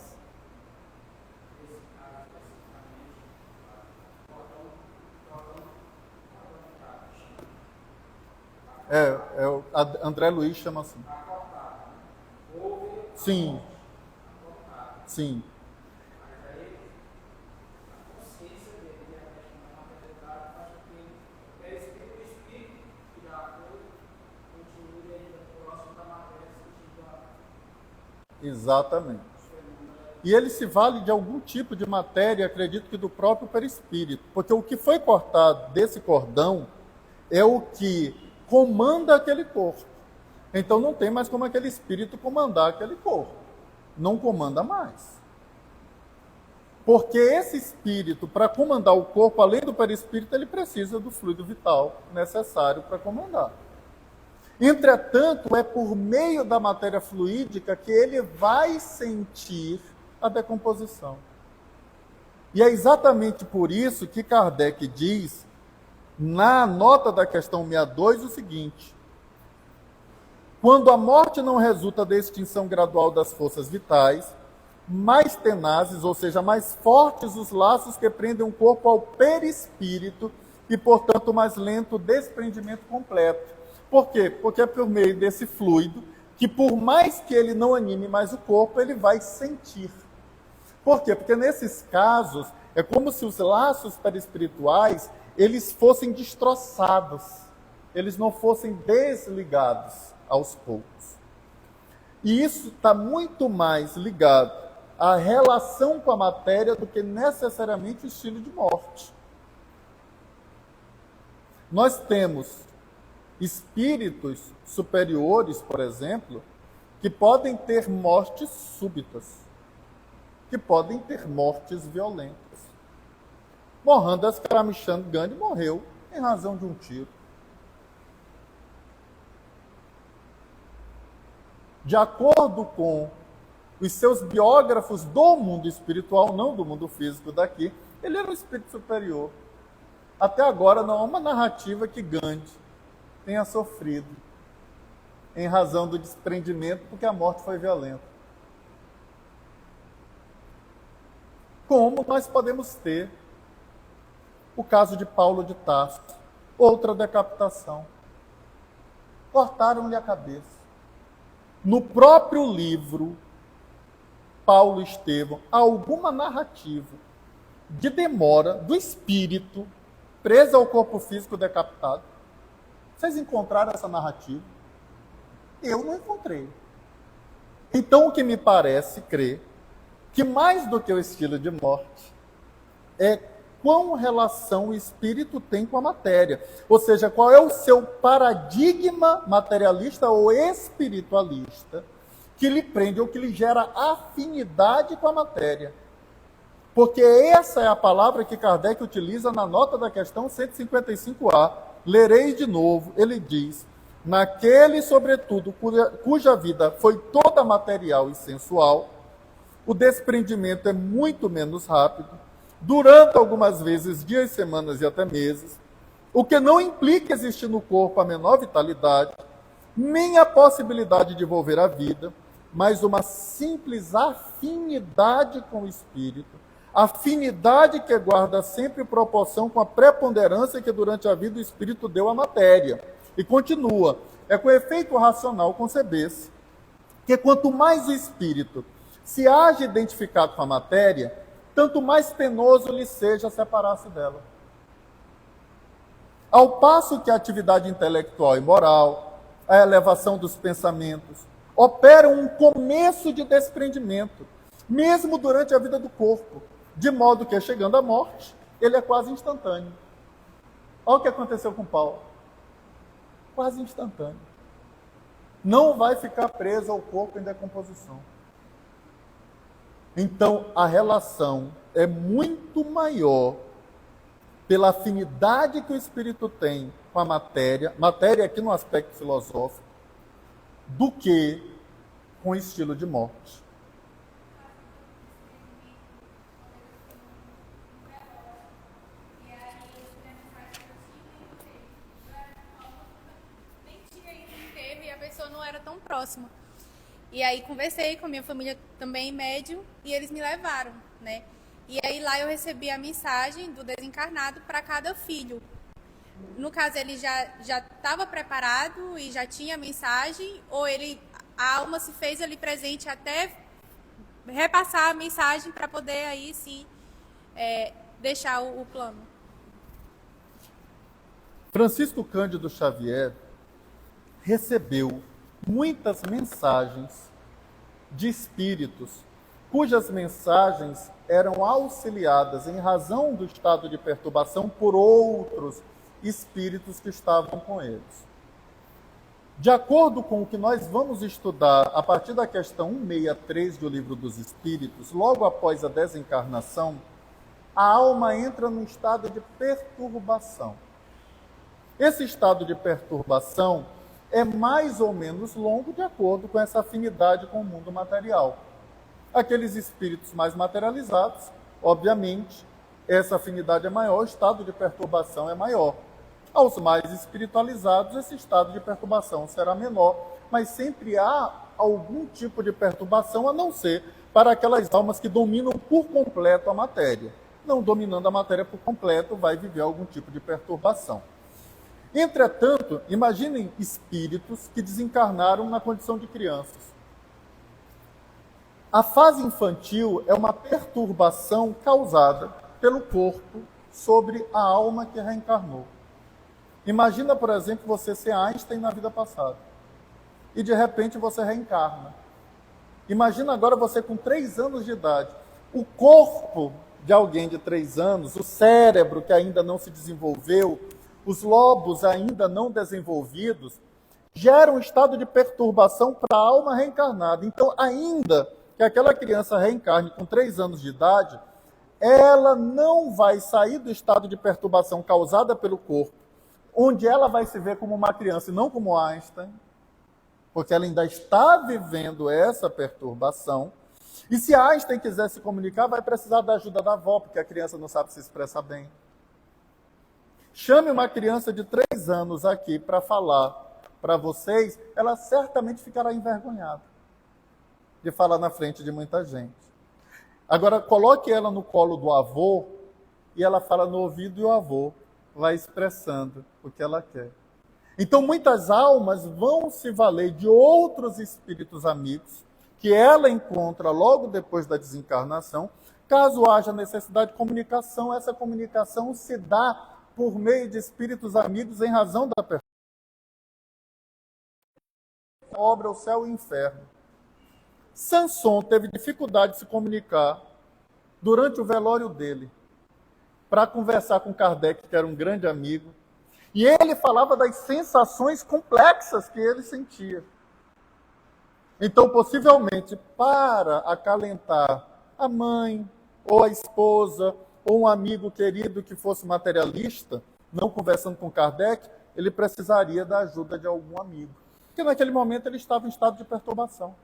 André Luiz chama assim. Sim. Sim. Exatamente. E ele se vale de algum tipo de matéria, acredito que do próprio perispírito, porque o que foi cortado desse cordão é o que comanda aquele corpo. Então não tem mais como aquele espírito comandar aquele corpo. Não comanda mais. Porque esse espírito, para comandar o corpo, além do perispírito, ele precisa do fluido vital necessário para comandar. Entretanto, é por meio da matéria fluídica que ele vai sentir a decomposição. E é exatamente por isso que Kardec diz, na nota da questão 62, o seguinte: quando a morte não resulta da extinção gradual das forças vitais, mais tenazes, ou seja, mais fortes os laços que prendem o corpo ao perispírito e, portanto, mais lento o desprendimento completo. Por quê? Porque é por meio desse fluido que, por mais que ele não anime mais o corpo, ele vai sentir. Por quê? Porque nesses casos, é como se os laços perispirituais, eles fossem destroçados, eles não fossem desligados aos poucos. E isso está muito mais ligado à relação com a matéria do que necessariamente o estilo de morte. Nós temos espíritos superiores, por exemplo, que podem ter mortes súbitas, que podem ter mortes violentas. Mohandas Karamchand Gandhi morreu em razão de um tiro. De acordo com os seus biógrafos do mundo espiritual, não do mundo físico daqui, ele era um espírito superior. Até agora não há uma narrativa que Gandhi tenha sofrido em razão do desprendimento, porque a morte foi violenta. Como nós podemos ter o caso de Paulo de Tarso, outra decapitação. Cortaram-lhe a cabeça. No próprio livro, Paulo, Estevão, alguma narrativa de demora do espírito preso ao corpo físico decapitado? Vocês encontraram essa narrativa? Eu não encontrei. Então, o que me parece crer que mais do que o estilo de morte é qual relação o espírito tem com a matéria. Ou seja, qual é o seu paradigma materialista ou espiritualista que lhe prende ou que lhe gera afinidade com a matéria. Porque essa é a palavra que Kardec utiliza na nota da questão 155A. Lerei de novo, ele diz: naquele, sobretudo, cuja vida foi toda material e sensual, o desprendimento é muito menos rápido, durando algumas vezes dias, semanas e até meses, o que não implica existir no corpo a menor vitalidade, nem a possibilidade de volver à vida, mas uma simples afinidade com o espírito, afinidade que guarda sempre proporção com a preponderância que durante a vida o espírito deu à matéria. E continua: é com efeito racional conceber-se que quanto mais o espírito se haja identificado com a matéria, tanto mais penoso lhe seja separar-se dela. Ao passo que a atividade intelectual e moral, a elevação dos pensamentos, operam um começo de desprendimento, mesmo durante a vida do corpo, de modo que, chegando à morte, ele é quase instantâneo. Olha o que aconteceu com Paulo. Quase instantâneo. Não vai ficar preso ao corpo em decomposição. Então, a relação é muito maior pela afinidade que o espírito tem com a matéria aqui no aspecto filosófico, do que com o estilo de morte. E a pessoa não era tão próxima. E aí conversei com a minha família também, médium, e eles me levaram, né? E aí lá eu recebi a mensagem do desencarnado para cada filho. No caso, ele já estava preparado e já tinha a mensagem, ou a alma se fez ali presente até repassar a mensagem para poder aí sim deixar o plano. Francisco Cândido Xavier recebeu muitas mensagens de espíritos, cujas mensagens eram auxiliadas em razão do estado de perturbação por outros espíritos que estavam com eles. De acordo com o que nós vamos estudar a partir da questão 163 do Livro dos Espíritos, logo após a desencarnação, a alma entra num estado de perturbação. Esse estado de perturbação é mais ou menos longo de acordo com essa afinidade com o mundo material. Aqueles espíritos mais materializados, obviamente, essa afinidade é maior, o estado de perturbação é maior. Aos mais espiritualizados, esse estado de perturbação será menor, mas sempre há algum tipo de perturbação, a não ser para aquelas almas que dominam por completo a matéria. Não dominando a matéria por completo, vai viver algum tipo de perturbação. Entretanto, imaginem espíritos que desencarnaram na condição de crianças. A fase infantil é uma perturbação causada pelo corpo sobre a alma que reencarnou. Imagina, por exemplo, você ser Einstein na vida passada e de repente você reencarna. Imagina agora você com 3 anos de idade. O corpo de alguém de 3 anos, o cérebro que ainda não se desenvolveu, os lobos ainda não desenvolvidos, geram um estado de perturbação para a alma reencarnada. Então, ainda que aquela criança reencarne com 3 anos de idade, ela não vai sair do estado de perturbação causada pelo corpo, onde ela vai se ver como uma criança e não como Einstein, porque ela ainda está vivendo essa perturbação. E se Einstein quiser se comunicar, vai precisar da ajuda da avó, porque a criança não sabe se expressar bem. Chame uma criança de 3 anos aqui para falar para vocês, ela certamente ficará envergonhada de falar na frente de muita gente. Agora, coloque ela no colo do avô e ela fala no ouvido e o avô vai expressando o que ela quer. Então, muitas almas vão se valer de outros espíritos amigos que ela encontra logo depois da desencarnação. Caso haja necessidade de comunicação, essa comunicação se dá por meio de espíritos amigos em razão da perturbação. Obra o céu e o inferno. Samson teve dificuldade de se comunicar durante o velório dele, para conversar com Kardec, que era um grande amigo, e ele falava das sensações complexas que ele sentia. Então, possivelmente, para acalentar a mãe, ou a esposa, ou um amigo querido que fosse materialista, não conversando com Kardec, ele precisaria da ajuda de algum amigo. Porque naquele momento ele estava em estado de perturbação.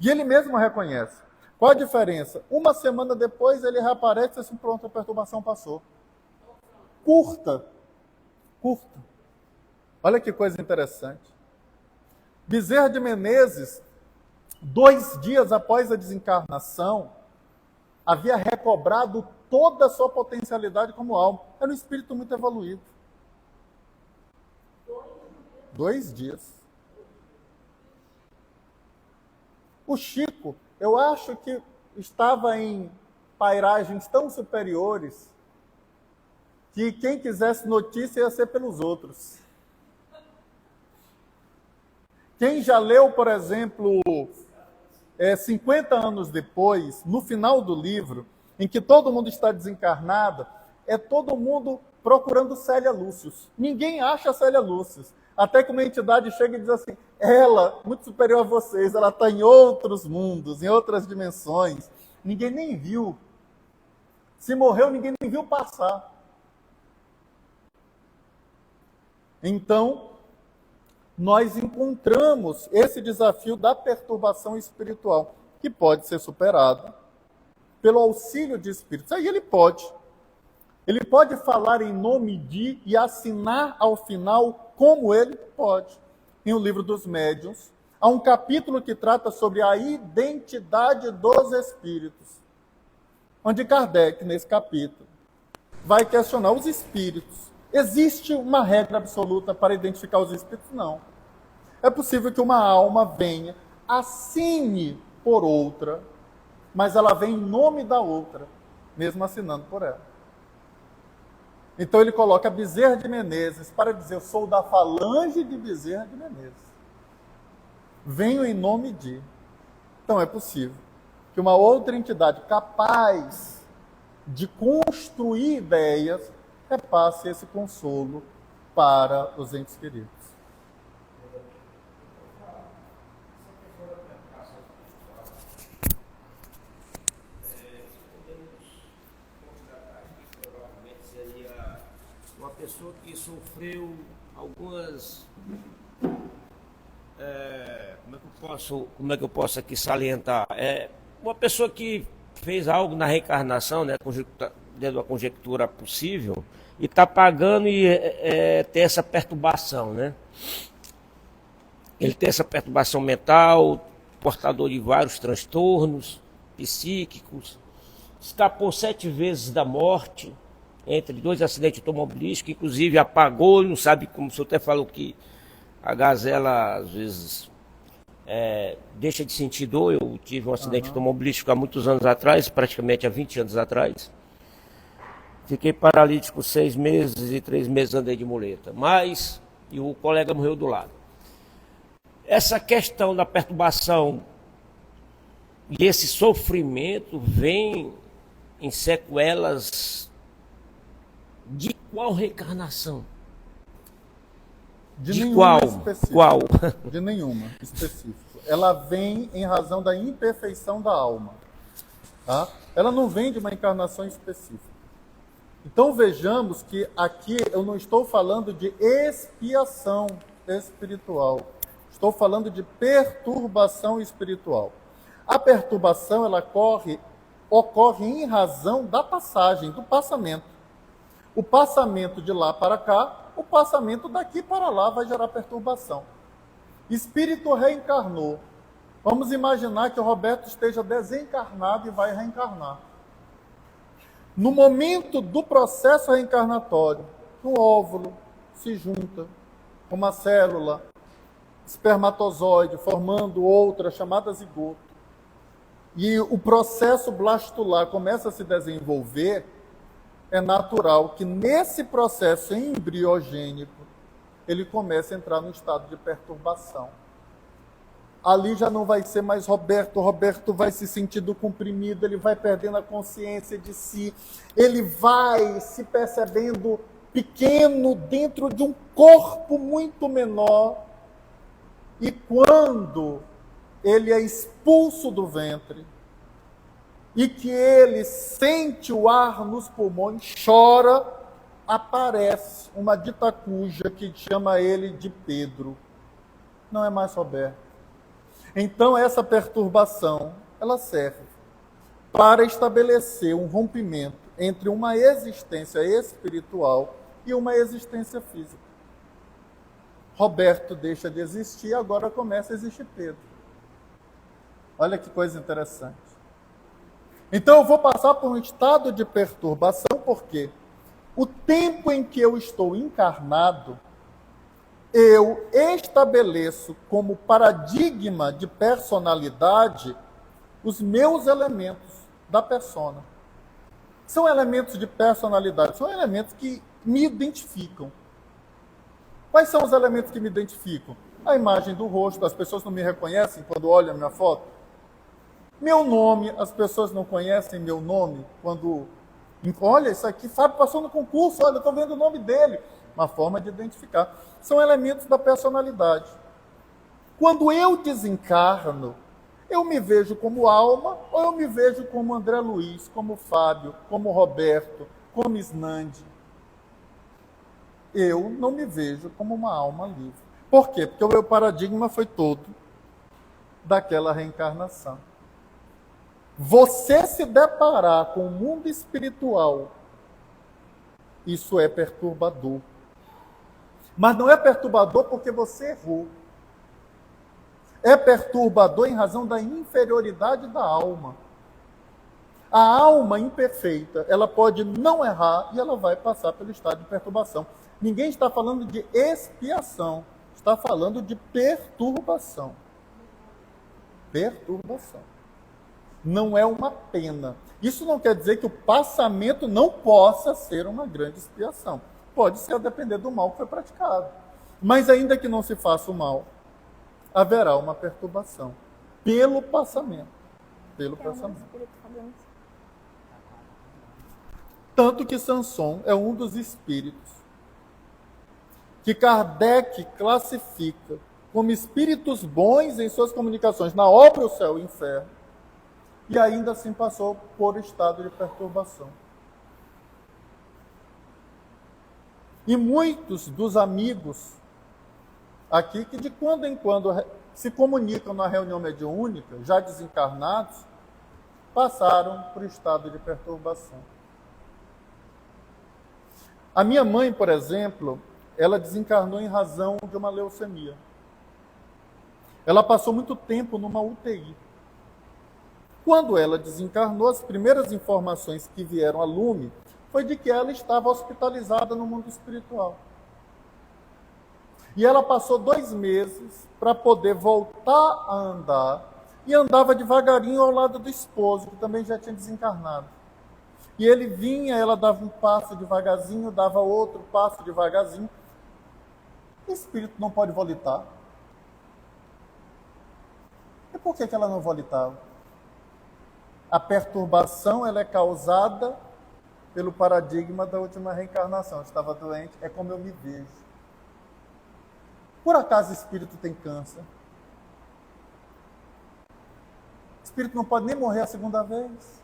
E ele mesmo reconhece. Qual a diferença? Uma semana depois ele reaparece e assim, pronto, a perturbação passou. Curta. Olha que coisa interessante. Bezerra de Menezes, 2 dias após a desencarnação, havia recobrado toda a sua potencialidade como alma. Era um espírito muito evoluído. 2 dias. O Chico, eu acho que estava em pairagens tão superiores que quem quisesse notícia ia ser pelos outros. Quem já leu, por exemplo, 50 anos depois, no final do livro, em que todo mundo está desencarnado, é todo mundo procurando Célia Lúcius. Ninguém acha Célia Lúcius. Até que uma entidade chega e diz assim, ela, muito superior a vocês, ela está em outros mundos, em outras dimensões. Ninguém nem viu. Se morreu, ninguém nem viu passar. Então, nós encontramos esse desafio da perturbação espiritual, que pode ser superado pelo auxílio de espíritos. Aí ele pode falar em nome de e assinar ao final como ele pode. Em O Livro dos Médiuns, há um capítulo que trata sobre a identidade dos espíritos, onde Kardec, nesse capítulo, vai questionar os espíritos. Existe uma regra absoluta para identificar os espíritos? Não. É possível que uma alma venha, assine por outra, mas ela vem em nome da outra, mesmo assinando por ela. Então ele coloca Bezerra de Menezes para dizer, eu sou da falange de Bezerra de Menezes. Venho em nome de. Então é possível que uma outra entidade capaz de construir ideias repasse esse consolo para os entes queridos. Uma pessoa que sofreu algumas, como é que eu posso aqui salientar? Uma pessoa que fez algo na reencarnação, né, dentro da conjectura possível, e está pagando e tem essa perturbação, né? Ele tem essa perturbação mental, portador de vários transtornos psíquicos, escapou 7 vezes da morte, entre 2 acidentes automobilísticos, inclusive apagou, não sabe, como o senhor até falou que a gazela às vezes deixa de sentir dor. Eu tive um acidente automobilístico há muitos anos atrás, praticamente há 20 anos atrás. Fiquei paralítico 6 meses e 3 meses andei de muleta. E o colega morreu do lado. Essa questão da perturbação e esse sofrimento vem em sequelas de qual reencarnação? De nenhuma qual? específica. Qual? De nenhuma específica. Ela vem em razão da imperfeição da alma. Tá? Ela não vem de uma encarnação específica. Então vejamos que aqui eu não estou falando de expiação espiritual. Estou falando de perturbação espiritual. A perturbação ela ocorre em razão da passagem, do passamento. O passamento de lá para cá, o passamento daqui para lá vai gerar perturbação. Espírito reencarnou. Vamos imaginar que o Roberto esteja desencarnado e vai reencarnar. No momento do processo reencarnatório, um óvulo se junta com uma célula espermatozoide, formando outra chamada zigoto. e o processo blastular começa a se desenvolver, é natural que nesse processo embriogênico ele comece a entrar no estado de perturbação. Ali já não vai ser mais Roberto, Roberto vai se sentindo comprimido, ele vai perdendo a consciência de si, ele vai se percebendo pequeno dentro de um corpo muito menor, e quando ele é expulso do ventre, e que ele sente o ar nos pulmões, chora, aparece uma dita cuja que chama ele de Pedro. Não é mais Roberto. Então essa perturbação, ela serve para estabelecer um rompimento entre uma existência espiritual e uma existência física. Roberto deixa de existir, agora começa a existir Pedro. Olha que coisa interessante. Então eu vou passar por um estado de perturbação, porque o tempo em que eu estou encarnado, eu estabeleço como paradigma de personalidade os meus elementos da persona. São elementos de personalidade, são elementos que me identificam. Quais são os elementos que me identificam? A imagem do rosto, as pessoas não me reconhecem quando olham a minha foto. Meu nome, as pessoas não conhecem meu nome quando... Olha, isso aqui, Fábio passou no concurso, olha, eu estou vendo o nome dele. Uma forma de identificar. São elementos da personalidade. Quando eu desencarno, eu me vejo como alma ou eu me vejo como André Luiz, como Fábio, como Roberto, como Isnande. Eu não me vejo como uma alma livre. Por quê? Porque o meu paradigma foi todo daquela reencarnação. Você se deparar com o mundo espiritual, isso é perturbador. Mas não é perturbador porque você errou. É perturbador em razão da inferioridade da alma. A alma imperfeita, ela pode não errar e ela vai passar pelo estado de perturbação. Ninguém está falando de expiação, está falando de perturbação. Perturbação. Não é uma pena. Isso não quer dizer que o passamento não possa ser uma grande expiação. Pode ser a depender do mal que foi praticado. Mas ainda que não se faça o mal, haverá uma perturbação pelo passamento. Pelo passamento. Tanto que Sanson é um dos espíritos que Kardec classifica como espíritos bons em suas comunicações na obra O Céu e o Inferno, e ainda assim passou por estado de perturbação. E muitos dos amigos aqui, que de quando em quando se comunicam na reunião mediúnica, já desencarnados, passaram por estado de perturbação. A minha mãe, por exemplo, ela desencarnou em razão de uma leucemia. Ela passou muito tempo numa UTI. Quando ela desencarnou, as primeiras informações que vieram a lume foi de que ela estava hospitalizada no mundo espiritual. E ela passou 2 meses para poder voltar a andar, e andava devagarinho ao lado do esposo, que também já tinha desencarnado. E ele vinha, ela dava um passo devagarzinho, dava outro passo devagarzinho. O espírito não pode volitar. E por que ela não volitava? A perturbação, ela é causada pelo paradigma da última reencarnação. Eu estava doente, é como eu me vejo. Por acaso o espírito tem câncer? O espírito não pode nem morrer a segunda vez.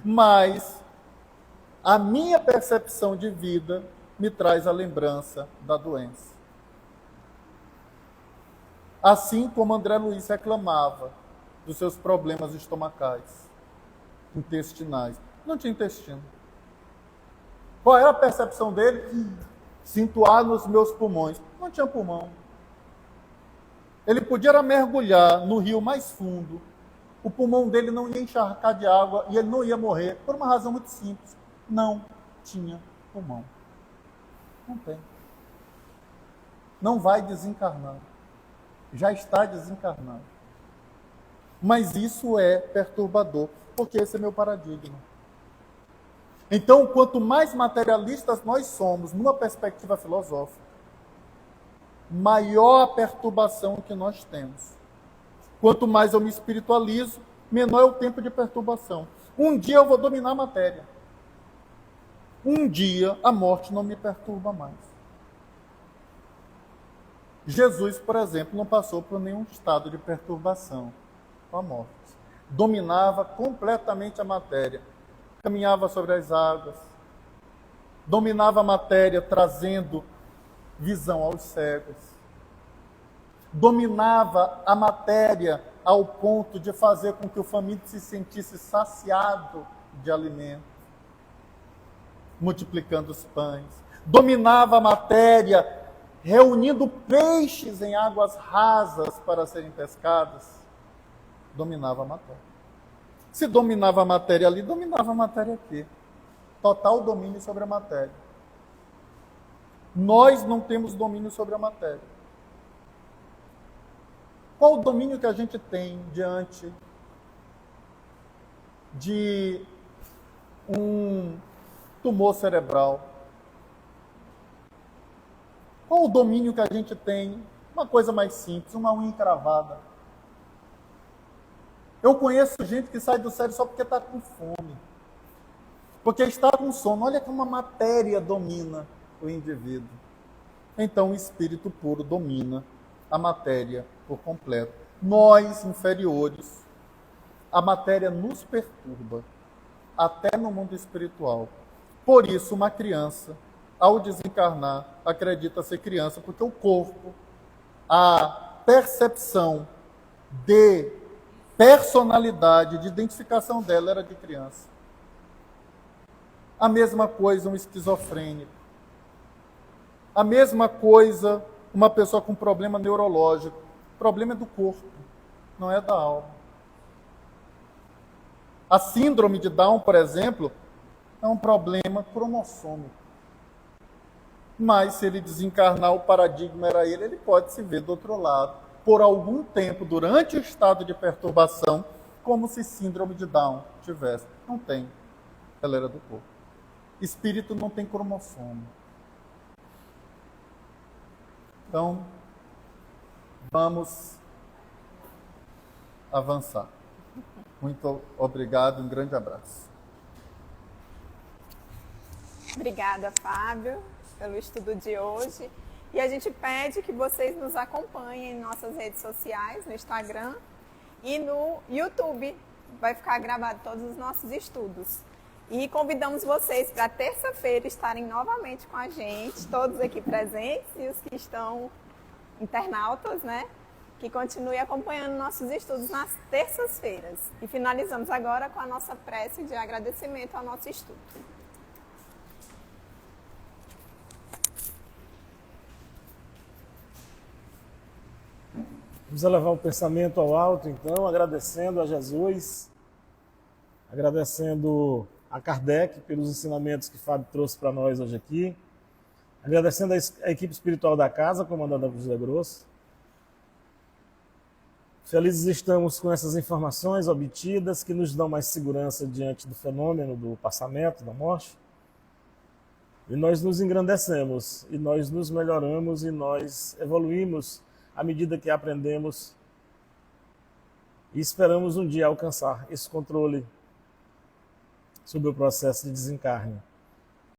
Mas a minha percepção de vida me traz a lembrança da doença. Assim como André Luiz reclamava dos seus problemas estomacais, intestinais. Não tinha intestino. Qual era a percepção dele? Sinto ar nos meus pulmões. Não tinha pulmão. Ele podia mergulhar no rio mais fundo. O pulmão dele não ia encharcar de água e ele não ia morrer, por uma razão muito simples. Não tinha pulmão. Não tem. Não vai desencarnar. Já está desencarnado. Mas isso é perturbador, porque esse é meu paradigma. Então, quanto mais materialistas nós somos, numa perspectiva filosófica, maior a perturbação que nós temos. Quanto mais eu me espiritualizo, menor é o tempo de perturbação. Um dia eu vou dominar a matéria. Um dia a morte não me perturba mais. Jesus, por exemplo, não passou por nenhum estado de perturbação com a morte. Dominava completamente a matéria. Caminhava sobre as águas. Dominava a matéria, trazendo visão aos cegos. Dominava a matéria ao ponto de fazer com que o faminto se sentisse saciado de alimento, multiplicando os pães. Dominava a matéria, reunindo peixes em águas rasas para serem pescados. Dominava a matéria. Se dominava a matéria ali, dominava a matéria aqui. Total domínio sobre a matéria. Nós não temos domínio sobre a matéria. Qual o domínio que a gente tem diante de um tumor cerebral? Qual o domínio que a gente tem? Uma coisa mais simples, uma unha encravada. Eu conheço gente que sai do sério só porque está com fome. Porque está com sono. Olha como a matéria domina o indivíduo. Então o espírito puro domina a matéria por completo. Nós, inferiores, a matéria nos perturba, até no mundo espiritual. Por isso, uma criança, ao desencarnar, acredita ser criança, porque o corpo, a percepção de personalidade, de identificação dela era de criança. A mesma coisa um esquizofrênico. A mesma coisa uma pessoa com problema neurológico. O problema é do corpo, não é da alma. A síndrome de Down, por exemplo, é um problema cromossômico. Mas se ele desencarnar, o paradigma era ele pode se ver do outro lado, por algum tempo, durante o estado de perturbação, como se síndrome de Down tivesse. Não tem. Ela era do corpo. Espírito não tem cromossomo. Então, vamos avançar. Muito obrigado, um grande abraço. Obrigada, Fábio, pelo estudo de hoje. E a gente pede que vocês nos acompanhem em nossas redes sociais, no Instagram e no YouTube. Vai ficar gravado todos os nossos estudos. E convidamos vocês para terça-feira estarem novamente com a gente, todos aqui presentes e os que estão internautas, né? Que continuem acompanhando nossos estudos nas terças-feiras. E finalizamos agora com a nossa prece de agradecimento ao nosso estudo. Vamos elevar o pensamento ao alto, então, agradecendo a Jesus, agradecendo a Kardec pelos ensinamentos que Fábio trouxe para nós hoje aqui, agradecendo a equipe espiritual da casa, comandada por José Grosso. Felizes estamos com essas informações obtidas que nos dão mais segurança diante do fenômeno do passamento, da morte. E nós nos engrandecemos, e nós nos melhoramos, e nós evoluímos à medida que aprendemos e esperamos um dia alcançar esse controle sobre o processo de desencarne.